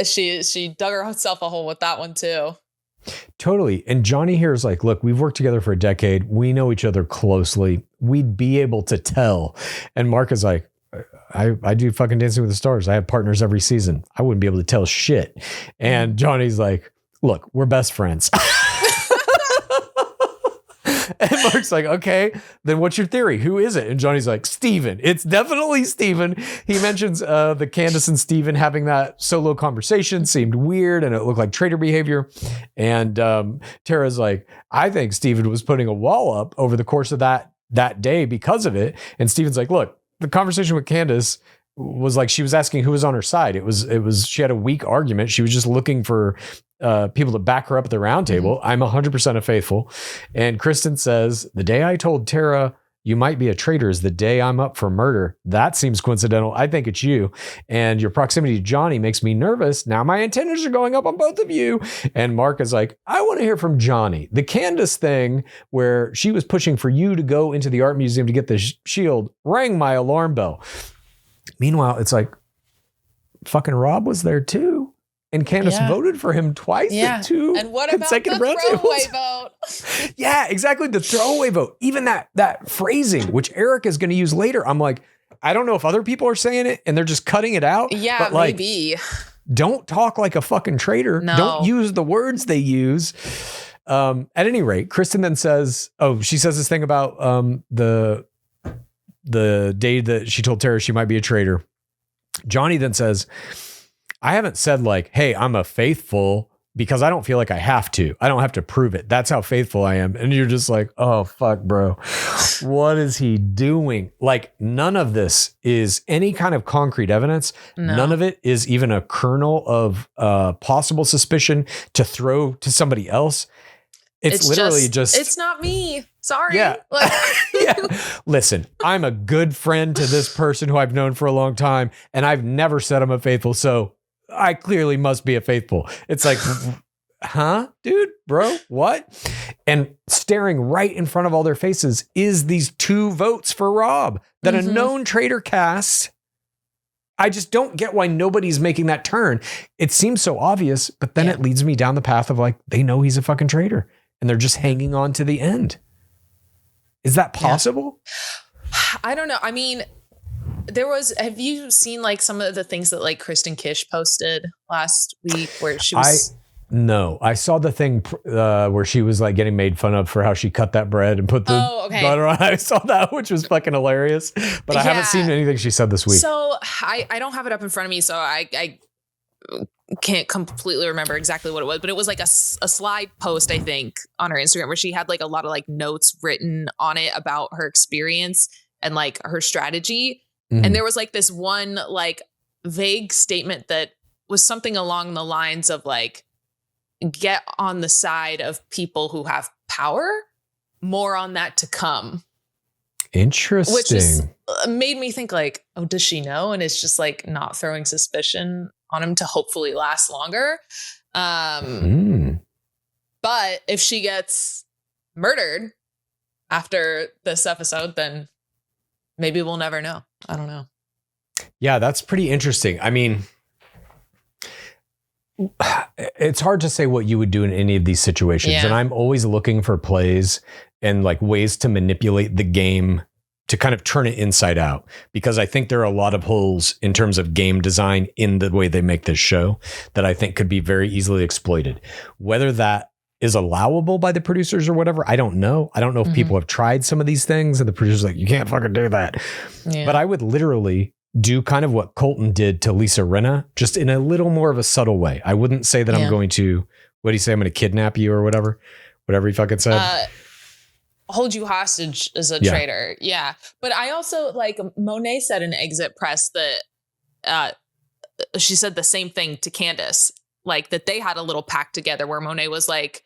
she dug herself a hole with that one too. Totally. And Johnny here is like, look, we've worked together for a decade. We know each other closely. We'd be able to tell. And Mark is like, I do fucking Dancing with the Stars. I have partners every season. I wouldn't be able to tell shit. And Johnny's like, look, we're best friends. And Mark's like, okay, then what's your theory? Who is it? And Johnny's like, Steven. It's definitely Steven. He mentions the Candace and Steven having that solo conversation seemed weird and it looked like traitor behavior. And Tara's like, I think Steven was putting a wall up over the course of that day because of it. And Steven's like, look, the conversation with Candace was like, she was asking who was on her side. It was, she had a weak argument. She was just looking for people to back her up at the round table. I'm 100% a faithful. And Kristen says, the day I told Tara you might be a traitor is the day I'm up for murder. That seems coincidental. I think it's you. And your proximity to Johnny makes me nervous. Now my antennas are going up on both of you. And Mark is like, I want to hear from Johnny. The Candace thing where she was pushing for you to go into the art museum to get the shield rang my alarm bell. Meanwhile, it's like, fucking Rob was there too. And Candace voted for him twice in 2 and what consecutive about the throwaway vote? Yeah, exactly. The throwaway vote. Even that phrasing, which Eric is going to use later. I'm like, I don't know if other people are saying it and they're just cutting it out. Yeah, but like, maybe. Don't talk like a fucking traitor. No. Don't use the words they use. At any rate, Kristen then says, she says this thing about the day that she told Tara she might be a traitor. Johnny then says, I haven't said like, hey, I'm a faithful because I don't feel like I have to. I don't have to prove it. That's how faithful I am. And you're just like, oh, fuck, bro. What is he doing? Like, none of this is any kind of concrete evidence. No. None of it is even a kernel of possible suspicion to throw to somebody else. It's literally just it's not me. Sorry. Yeah. Yeah. Listen, I'm a good friend to this person who I've known for a long time, and I've never said I'm a faithful. So I clearly must be a faithful. It's like, huh, dude, bro, what? And staring right in front of all their faces is these 2 votes for Rob that a known traitor cast. I just don't get why nobody's making that turn. It seems so obvious, but then it leads me down the path of like, they know he's a fucking traitor and they're just hanging on to the end. Is that possible? Yeah. I don't know. I mean, have you seen like some of the things that like Kristen Kish posted last week where she was... No, I saw the thing where she was like getting made fun of for how she cut that bread and put the butter on. I saw that, which was fucking hilarious, but I haven't seen anything she said this week. So I don't have it up in front of me, so I can't completely remember exactly what it was, but it was like a slide post, I think, on her Instagram where she had like a lot of like notes written on it about her experience and like her strategy. And there was like this one like vague statement that was something along the lines of like, get on the side of people who have power, more on that to come. Interesting. Which is made me think like, oh, does she know? And it's just like not throwing suspicion on him to hopefully last longer. But if she gets murdered after this episode, then maybe we'll never know. I don't know. Yeah, that's pretty interesting. I mean, it's hard to say what you would do in any of these situations. Yeah. And I'm always looking for plays and like ways to manipulate the game to kind of turn it inside out, because I think there are a lot of holes in terms of game design in the way they make this show that I think could be very easily exploited. Whether that is allowable by the producers or whatever, I don't know. I don't know if people have tried some of these things and the producers are like, you can't fucking do that. Yeah. But I would literally do kind of what Colton did to Lisa Rinna, just in a little more of a subtle way. I wouldn't say that I'm going to, what do you say? I'm going to kidnap you or whatever he fucking said. Hold you hostage as a traitor. Yeah. But I also like Monet said in Exit Press that she said the same thing to Candace, like that they had a little pact together where Monet was like,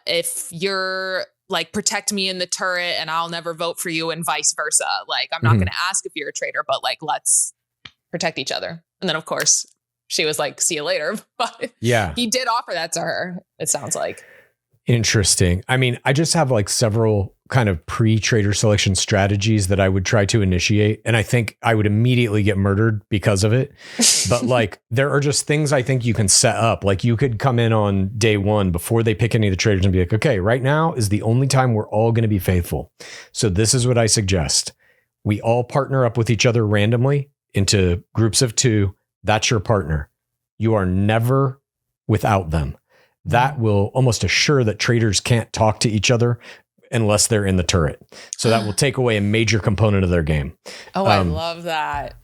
if you're like, protect me in the turret and I'll never vote for you and vice versa. Like, I'm not going to ask if you're a traitor, but like, let's protect each other. And then of course she was like, see you later. But yeah, he did offer that to her. It sounds like. Interesting. I mean, I just have like several kind of pre-traitor selection strategies that I would try to initiate. And I think I would immediately get murdered because of it. But like, there are just things I think you can set up. Like you could come in on day one before they pick any of the traitors and be like, okay, right now is the only time we're all going to be faithful. So this is what I suggest. We all partner up with each other randomly into groups of 2. That's your partner. You are never without them. That will almost assure that traitors can't talk to each other unless they're in the turret. So that will take away a major component of their game. Oh, I love that.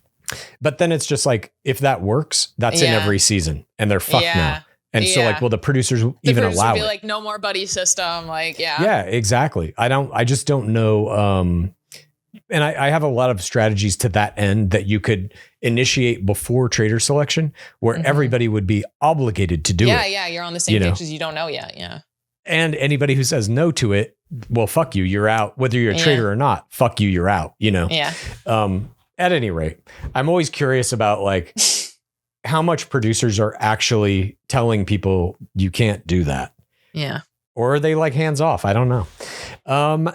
But then it's just like, if that works, that's in every season and they're fucked now. And so like, will the producers even allow it? Like no more buddy system. Like, Yeah, exactly. I just don't know. And I have a lot of strategies to that end that you could initiate before traitor selection, where everybody would be obligated to do it. Yeah, you're on the same page because you don't know yet. Yeah. And anybody who says no to it well, fuck you, you're out. Whether you're a traitor or not, fuck you, you're out, you know? Yeah. At any rate, I'm always curious about like how much producers are actually telling people you can't do that. Yeah. Or are they like hands off? I don't know.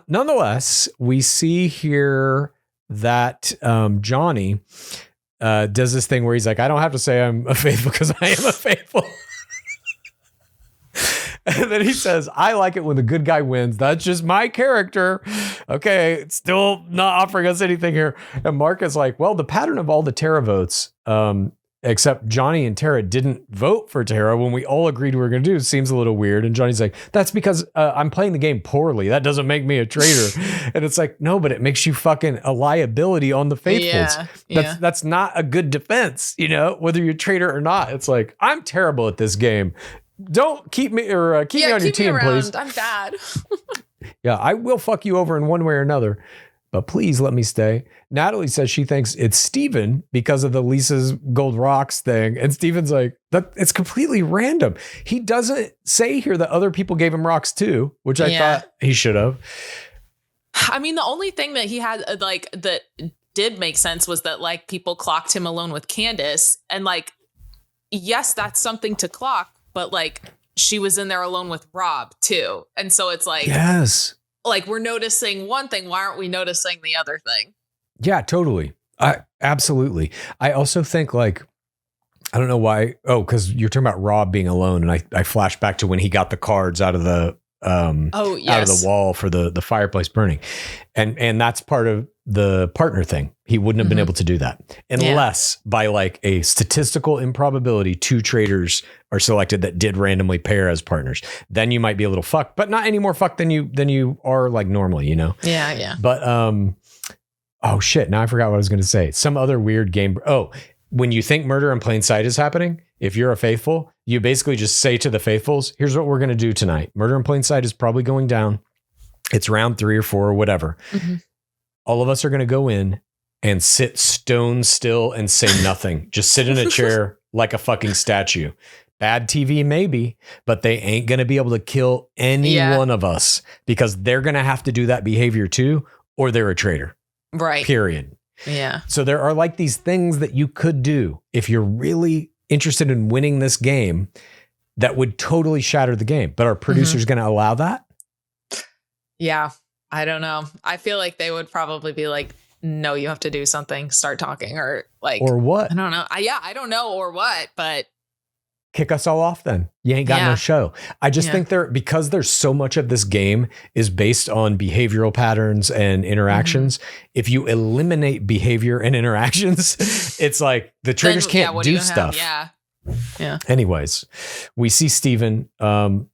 Nonetheless, we see here that Johnny does this thing where he's like, I don't have to say I'm a faithful because I am a faithful. And then he says, I like it when the good guy wins. That's just my character. Okay, it's still not offering us anything here. And Mark is like, well, the pattern of all the Tara votes, except Johnny and Tara didn't vote for Tara when we all agreed we were going to do it, seems a little weird. And Johnny's like, that's because I'm playing the game poorly. That doesn't make me a traitor. And it's like, no, but it makes you fucking a liability on the faithfuls. That's not a good defense, you know, whether you're a traitor or not. It's like, I'm terrible at this game. Don't keep me or keep me on your team, please. I'm bad. Yeah, I will fuck you over in one way or another, but please let me stay. Natalie says she thinks it's Steven because of the Lisa's Gold Rocks thing. And Steven's like, that it's completely random. He doesn't say here that other people gave him rocks too, which I thought he should have. I mean, the only thing that he had like that did make sense was that like people clocked him alone with Candace. And like, yes, that's something to clock. But like she was in there alone with Rob too. And so it's like, yes, like we're noticing one thing. Why aren't we noticing the other thing? Yeah, totally. Absolutely. I also think like, I don't know why. Oh, because you're talking about Rob being alone. And I flash back to when he got the cards out of the, out of the wall for the fireplace burning. And that's part of the partner thing. He wouldn't have been able to do that unless by like a statistical improbability, 2 traitors are selected that did randomly pair as partners. Then you might be a little fucked, but not any more fucked than you are like normally, you know? Yeah. Yeah. But, oh shit. Now I forgot what I was going to say. Some other weird game. Oh, when you think murder in plain sight is happening, if you're a faithful, you basically just say to the faithfuls, here's what we're going to do tonight. Murder in plain sight is probably going down. It's round 3 or 4 or whatever. Mm-hmm. All of us are going to go in and sit stone still and say nothing. Just sit in a chair like a fucking statue. Bad TV maybe, but they ain't going to be able to kill any one of us because they're going to have to do that behavior too, or they're a traitor. Right. Period. Yeah. So there are like these things that you could do if you're really interested in winning this game that would totally shatter the game. But are producers going to allow that? Yeah. I don't know. I feel like they would probably be like, no, you have to do something, start talking or like, or what? I don't know. I don't know or what, but kick us all off then. You ain't got no show. I just think because there's so much of this game is based on behavioral patterns and interactions. If you eliminate behavior and interactions, it's like the traitors can't do stuff. Yeah. Anyways, we see Steven trying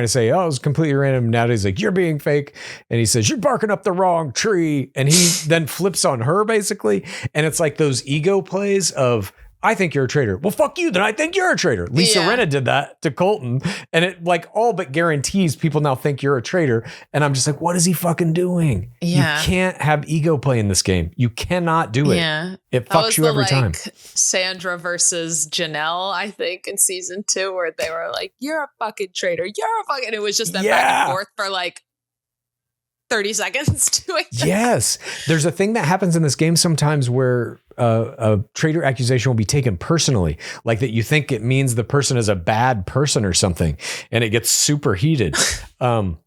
to say, oh, it was completely random. Natalie's like, you're being fake. And he says, you're barking up the wrong tree. And he then flips on her basically. And it's like those ego plays of, I think you're a traitor. Well, fuck you. Then I think you're a traitor. Lisa Rinna did that to Colton. And it like all but guarantees people now think you're a traitor. And I'm just like, what is he fucking doing? Yeah. You can't have ego play in this game. You cannot do it. Yeah. It fucks you every time. Sandra versus Janelle, I think, in season 2, where they were like, you're a fucking traitor. You're a fucking. It was just that back and forth for like 30 seconds doing that. Yes. There's a thing that happens in this game sometimes where a traitor accusation will be taken personally, like that you think it means the person is a bad person or something, and it gets super heated. And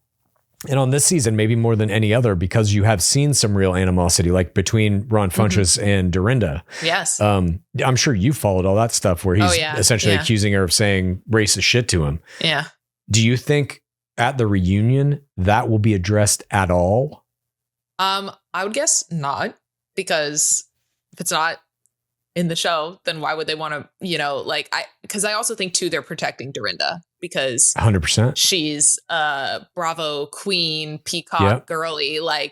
on this season, maybe more than any other, because you have seen some real animosity, like between Ron Funches and Dorinda. Yes. I'm sure you followed all that stuff where he's essentially accusing her of saying racist shit to him. Yeah. Do you think at the reunion that will be addressed at all? I would guess not, because if it's not in the show, then why would they want to, because I also think too, they're protecting Dorinda because 100% she's Bravo queen, peacock girly, they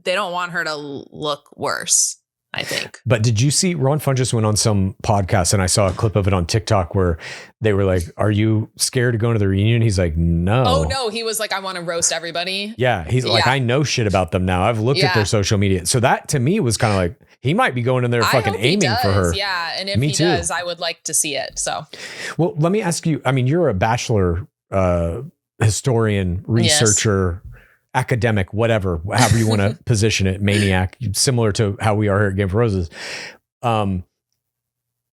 don't want her to look worse, I think. But did you see Ron Funches went on some podcast, and I saw a clip of it on TikTok where they were like, are you scared to go to the reunion? He's like, no. Oh no. He was like, I want to roast everybody. Yeah. He's like, I know shit about them now. I've looked at their social media. So that to me was kind of like, he might be going in there fucking aiming for her. Yeah. And if he does, I would like to see it. So, well, let me ask you, I mean, you're a Bachelor historian, researcher, academic, whatever, however you want to position it, maniac, similar to how we are here at Game of Roses.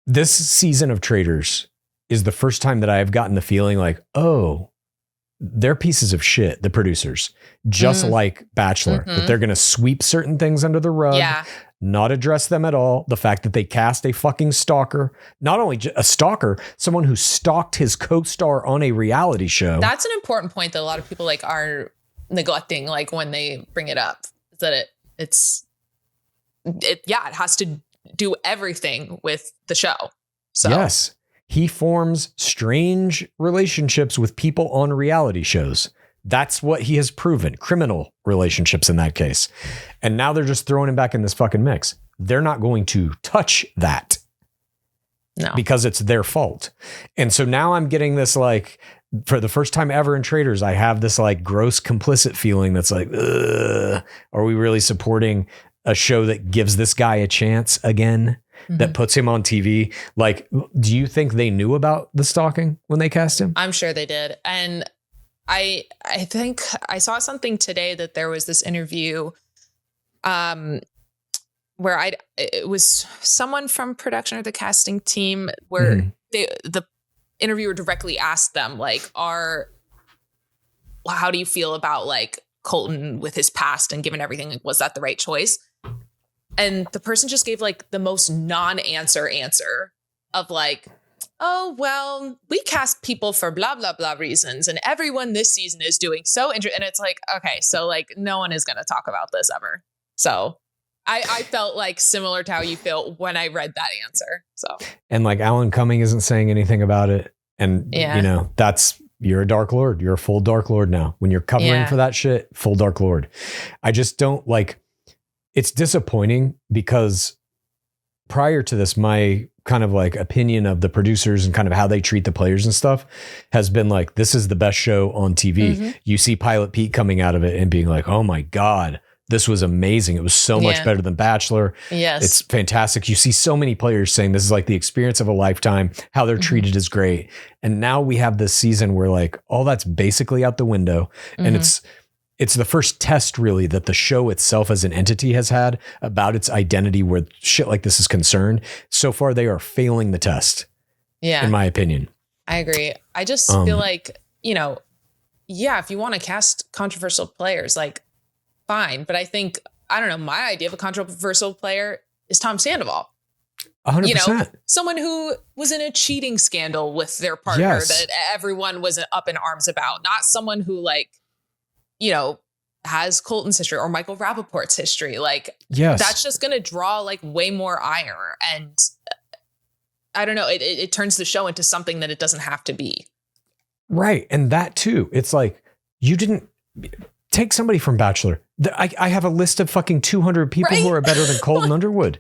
This season of Traitors is the first time that I have gotten the feeling like, oh, they're pieces of shit, the producers, just like Bachelor, that they're going to sweep certain things under the rug, not address them at all. The fact that they cast a fucking stalker, not only a stalker, someone who stalked his co-star on a reality show. That's an important point that a lot of people like are neglecting, like when they bring it up, that it has to do everything with the show. So yes. He forms strange relationships with people on reality shows. That's what he has proven. Criminal relationships in that case. And now they're just throwing him back in this fucking mix. They're not going to touch that. No. Because it's their fault. And so now I'm getting this, like, for the first time ever in Traitors, I have this like gross complicit feeling that's like, ugh, are we really supporting a show that gives this guy a chance again? That puts him on TV. Like, do you think they knew about the stalking when they cast him? I'm sure they did. And I think I saw something today that there was this interview where it was someone from production or the casting team where the interviewer directly asked them, like, how do you feel about like Colton with his past and given everything? Like, was that the right choice? And the person just gave like the most non-answer answer of like, oh, well, we cast people for blah, blah, blah reasons. And everyone this season is doing so interesting. And it's like, okay, so like no one is going to talk about this ever. So I felt like similar to how you felt when I read that answer. So, and like Alan Cumming isn't saying anything about it. And you know, you're a Dark Lord. You're a full Dark Lord now. When you're covering for that shit, full Dark Lord. I just don't like. It's disappointing because prior to this, my kind of like opinion of the producers and kind of how they treat the players and stuff has been like, this is the best show on TV. You see Pilot Pete coming out of it and being like, oh my God, this was amazing. It was so much better than Bachelor. Yes. It's fantastic. You see so many players saying this is like the experience of a lifetime. How they're treated is great. And now we have this season where like all that's basically out the window. And it's the first test really that the show itself as an entity has had about its identity where shit like this is concerned. So far, they are failing the test. Yeah. In my opinion. I agree. I just feel like, you know, if you want to cast controversial players, like fine. But I think, I don't know, my idea of a controversial player is Tom Sandoval. 100%. You know, someone who was in a cheating scandal with their partner that everyone was up in arms about, not someone who like, you know, has Colton's history or Michael Rappaport's history. Like, that's just going to draw like way more ire. And I don't know, it turns the show into something that it doesn't have to be. Right. And that too, it's like, you didn't take somebody from Bachelor. I have a list of fucking 200 people who are better than Colton Underwood.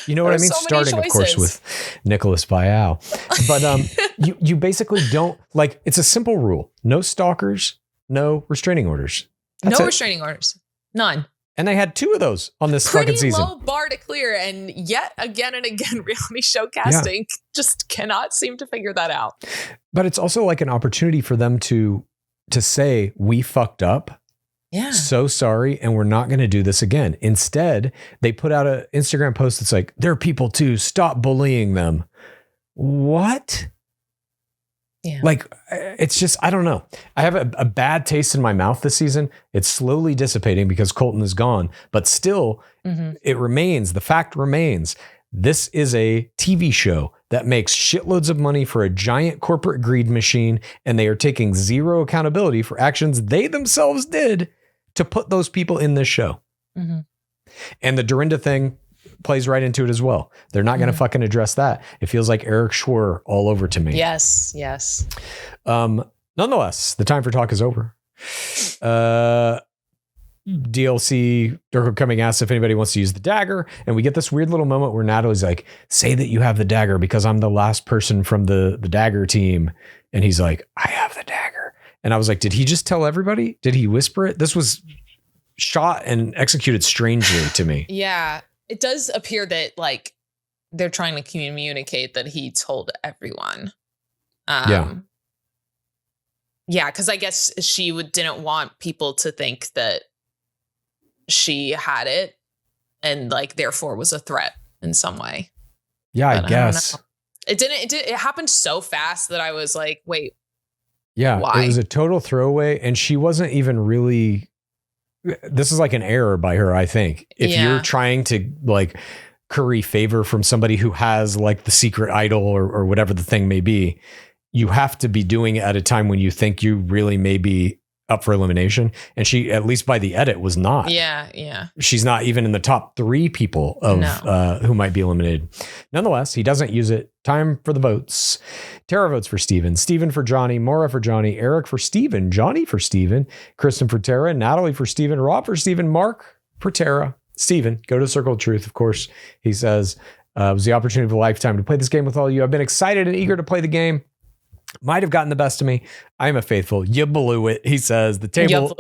You know what I mean? So starting, of course, with Nicholas Vial. But you basically don't, like, it's a simple rule. No stalkers. No restraining orders. That's no restraining orders. None. And they had 2 of those on this fucking season. Pretty low bar to clear. And yet again and again, reality show casting just cannot seem to figure that out. But it's also like an opportunity for them to say, we fucked up. Yeah. So sorry. And we're not going to do this again. Instead, they put out an Instagram post that's like, they're people too. Stop bullying them. What? Yeah. Like, it's just, I don't know. I have a bad taste in my mouth this season. It's slowly dissipating because Colton is gone, but still it remains. The fact remains. This is a TV show that makes shitloads of money for a giant corporate greed machine. And they are taking zero accountability for actions they themselves did to put those people in this show. And the Dorinda thing plays right into it as well. They're not going to fucking address that. It feels like Eric Schwer all over to me. Yes. Nonetheless, the time for talk is over. DLC, Durko Coming asks if anybody wants to use the dagger. And we get this weird little moment where Natalie's like, say that you have the dagger because I'm the last person from the dagger team. And he's like, I have the dagger. And I was like, did he just tell everybody? Did he whisper it? This was shot and executed strangely to me. Yeah. It does appear that like they're trying to communicate that he told everyone. Yeah, because I guess she didn't want people to think that she had it and like therefore was a threat in some way. Yeah, I guess. It happened so fast that I was like, wait. Yeah, why? It was a total throwaway, and she wasn't even really. This is like an error by her, I think. If you're trying to like curry favor from somebody who has like the secret idol or whatever the thing may be, you have to be doing it at a time when you think you really may be up for elimination. And she, at least by the edit, was not. Yeah. She's not even in the top 3 people of who might be eliminated. Nonetheless, he doesn't use it. Time for the votes. Tara votes for Steven. Steven for Johnny. Maura for Johnny. Eric for Steven. Johnny for Steven. Kristen for Tara. Natalie for Steven. Rob for Steven. Mark for Tara. Steven, go to Circle of Truth. Of course, he says, it was the opportunity of a lifetime to play this game with all of you. I've been excited and eager to play the game. Might have gotten the best of me. I am a faithful. You blew it, he says. The table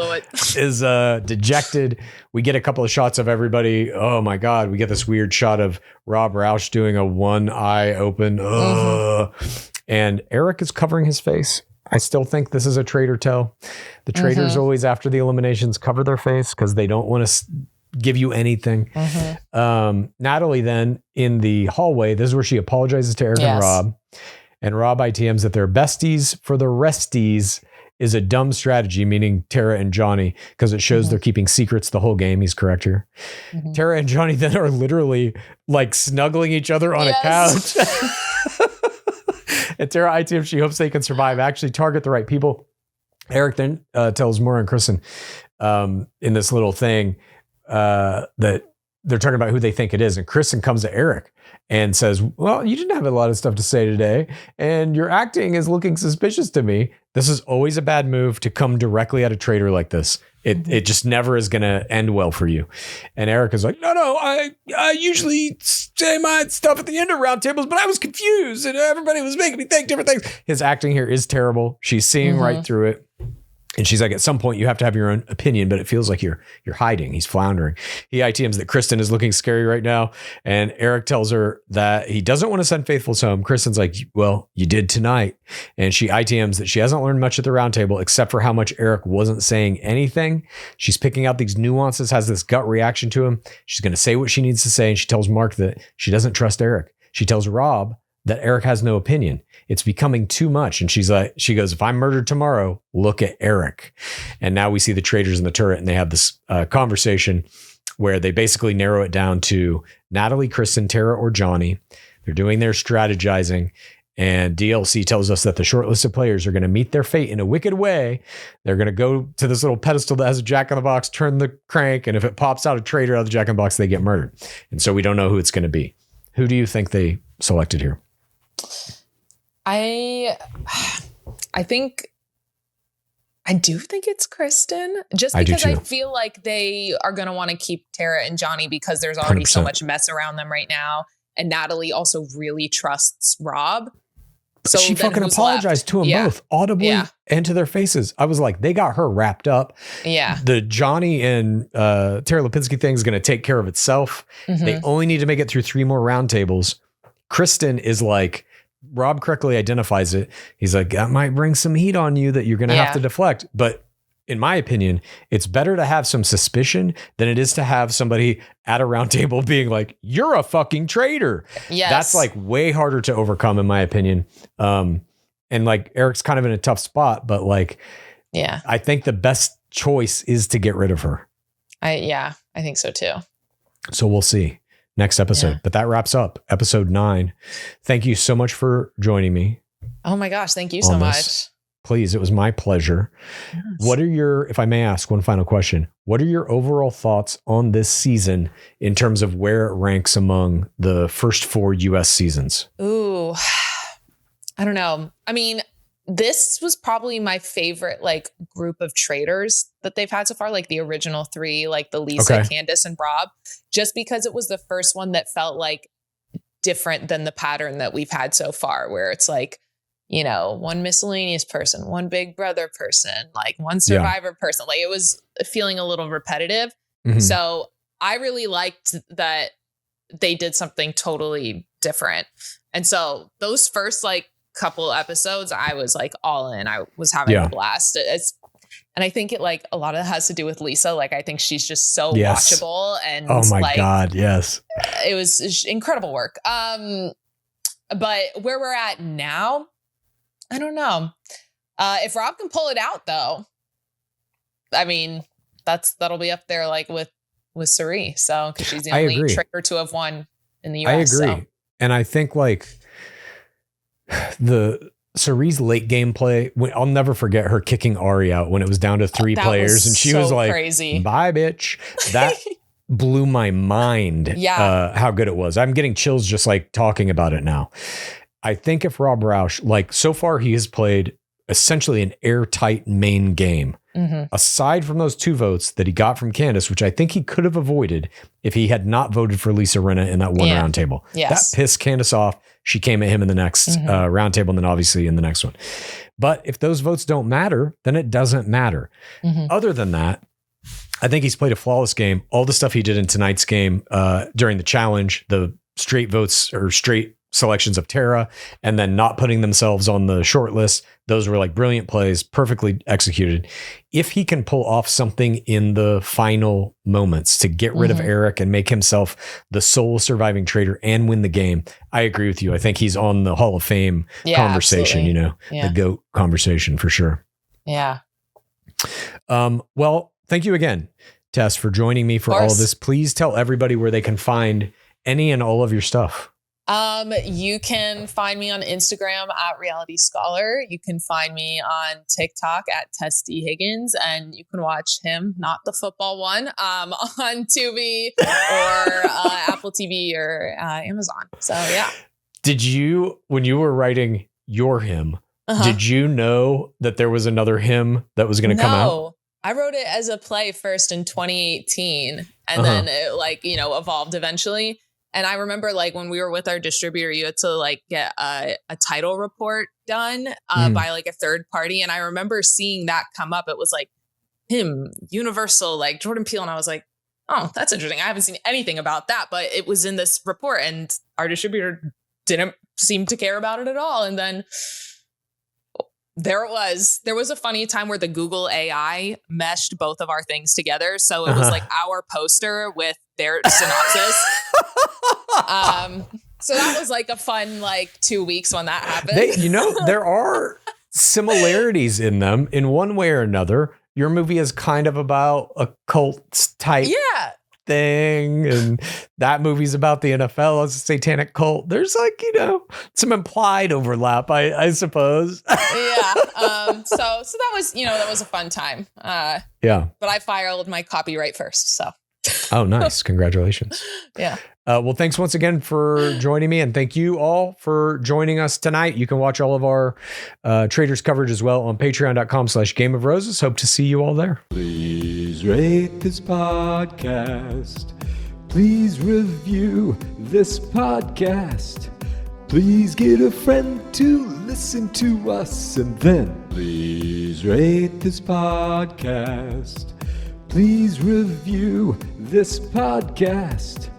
is dejected. We get a couple of shots of everybody. Oh my God. We get this weird shot of Rob Rausch doing a one eye open. And Eric is covering his face. I still think this is a traitor tell. The traitors always, after the eliminations, cover their face because they don't want to give you anything. Natalie then in the hallway, this is where she apologizes to Eric and Rob. And Rob ITMs that they're besties for the resties is a dumb strategy, meaning Tara and Johnny, because it shows they're keeping secrets the whole game. He's correct here. Tara and Johnny then are literally like snuggling each other on a couch. And Tara ITMs, she hopes they can survive, actually target the right people. Eric then tells Maura and Kristen in this little thing that they're talking about who they think it is. And Kristen comes to Eric and says, well, you didn't have a lot of stuff to say today, and your acting is looking suspicious to me. This is always a bad move to come directly at a traitor like this. It just never is going to end well for you. And Eric is like, no, I usually say my stuff at the end of roundtables, but I was confused and everybody was making me think different things. His acting here is terrible. She's seeing right through it. And she's like, at some point you have to have your own opinion, but it feels like you're hiding. He's floundering. He ITMs that Kristen is looking scary right now. And Eric tells her that he doesn't want to send faithfuls home. Kristen's like, well, you did tonight. And she ITMs that she hasn't learned much at the round table, except for how much Eric wasn't saying anything. She's picking out these nuances, has this gut reaction to him. She's going to say what she needs to say. And she tells Mark that she doesn't trust Eric. She tells Rob that Eric has no opinion. It's becoming too much. And she goes, if I'm murdered tomorrow, look at Eric. And now we see the traitors in the turret, and they have this conversation where they basically narrow it down to Natalie, Kristen, Tara, or Johnny. They're doing their strategizing. And DLC tells us that the shortlisted players are going to meet their fate in a wicked way. They're going to go to this little pedestal that has a jack in the box, turn the crank, and if it pops out a traitor out of the jack in the box, they get murdered. And so we don't know who it's going to be. Who do you think they selected here? I do think it's Kristen, just because I feel like they are going to want to keep Tara and Johnny because there's already 100%. So much mess around them right now. And Natalie also really trusts Rob. So she fucking apologized to them both audibly and to their faces. I was like, they got her wrapped up. Yeah. The Johnny and Tara Lipinski thing is going to take care of itself. They only need to make it through 3 more roundtables. Kristen is like, Rob correctly identifies it. He's like, that might bring some heat on you that you're going to have to deflect. But in my opinion, it's better to have some suspicion than it is to have somebody at a round table being like, you're a fucking traitor. Yes. That's like way harder to overcome, in my opinion. And like Eric's kind of in a tough spot, but like, I think the best choice is to get rid of her. I think so too. So we'll see next episode. But that wraps up episode 9. Thank you so much for joining me. Oh my gosh. Thank you so much. Please. It was my pleasure. Yes. What are your, if I may ask one final question, what are your overall thoughts on this season in terms of where it ranks among the first 4 US seasons? Ooh, I don't know. I mean, this was probably my favorite like group of traitors that they've had so far, like the original 3, like the Lisa, Candace, and Rob, just because it was the first one that felt like different than the pattern that we've had so far, where it's like, you know, one miscellaneous person, one big brother person, like one survivor person. Like it was feeling a little repetitive. So I really liked that they did something totally different. And so those first like couple episodes, I was like all in. I was having a blast. And I think it like a lot of it has to do with Lisa. Like, I think she's just so watchable, and oh my God. Yes. It was incredible work. But where we're at now, I don't know. If Rob can pull it out though, I mean, that'll be up there like with Cirie. So, cause she's the only traitor to have won in the US. I agree. So. And I think like Cirie's late game play, I'll never forget her kicking Ari out when it was down to 3 players. And she was like, crazy. Bye, bitch. That blew my mind. How good it was. I'm getting chills just like talking about it now. I think if Rob Rausch, like so far he has played essentially an airtight main game. Aside from those 2 votes that he got from Candace, which I think he could have avoided if he had not voted for Lisa Rinna in that one roundtable. Yes. That pissed Candace off. She came at him in the next roundtable, and then obviously in the next one. But if those votes don't matter, then it doesn't matter. Other than that, I think he's played a flawless game. All the stuff he did in tonight's game during the challenge, the straight votes or straight selections of Tara, and then not putting themselves on the short list. Those were like brilliant plays, perfectly executed. If he can pull off something in the final moments to get rid of Eric and make himself the sole surviving traitor and win the game, I agree with you. I think he's on the Hall of Fame conversation, the GOAT conversation for sure. Yeah. Well, thank you again, Tess, for joining me for all of this. Please tell everybody where they can find any and all of your stuff. You can find me on Instagram at Reality Scholar. You can find me on TikTok at Tess Higgins, and you can watch him, not the football one, on Tubi or Apple TV or Amazon. So yeah. Did you, when you were writing your him, did you know that there was another him that was going to come out? No, I wrote it as a play first in 2018, and then it evolved eventually. And I remember like when we were with our distributor, you had to like get a title report done by like a third party. And I remember seeing that come up. It was like him, Universal, like Jordan Peele. And I was like, oh, that's interesting. I haven't seen anything about that, but it was in this report and our distributor didn't seem to care about it at all. And then there it was. There was a funny time where the Google AI meshed both of our things together. So it was like our poster with their synopsis. So that was like a fun, like 2 weeks when that happened. There are similarities in them in one way or another. Your movie is kind of about a cult type thing, and that movie's about the NFL as a satanic cult. There's like, some implied overlap, I suppose. So that was a fun time. But I filed my copyright first, so. Oh, nice. Congratulations. Yeah. Well, thanks once again for joining me, and thank you all for joining us tonight. You can watch all of our Traitors coverage as well on patreon.com/Game of Roses. Hope to see you all there. Please rate this podcast. Please review this podcast. Please get a friend to listen to us, and then please rate this podcast. Please review this podcast.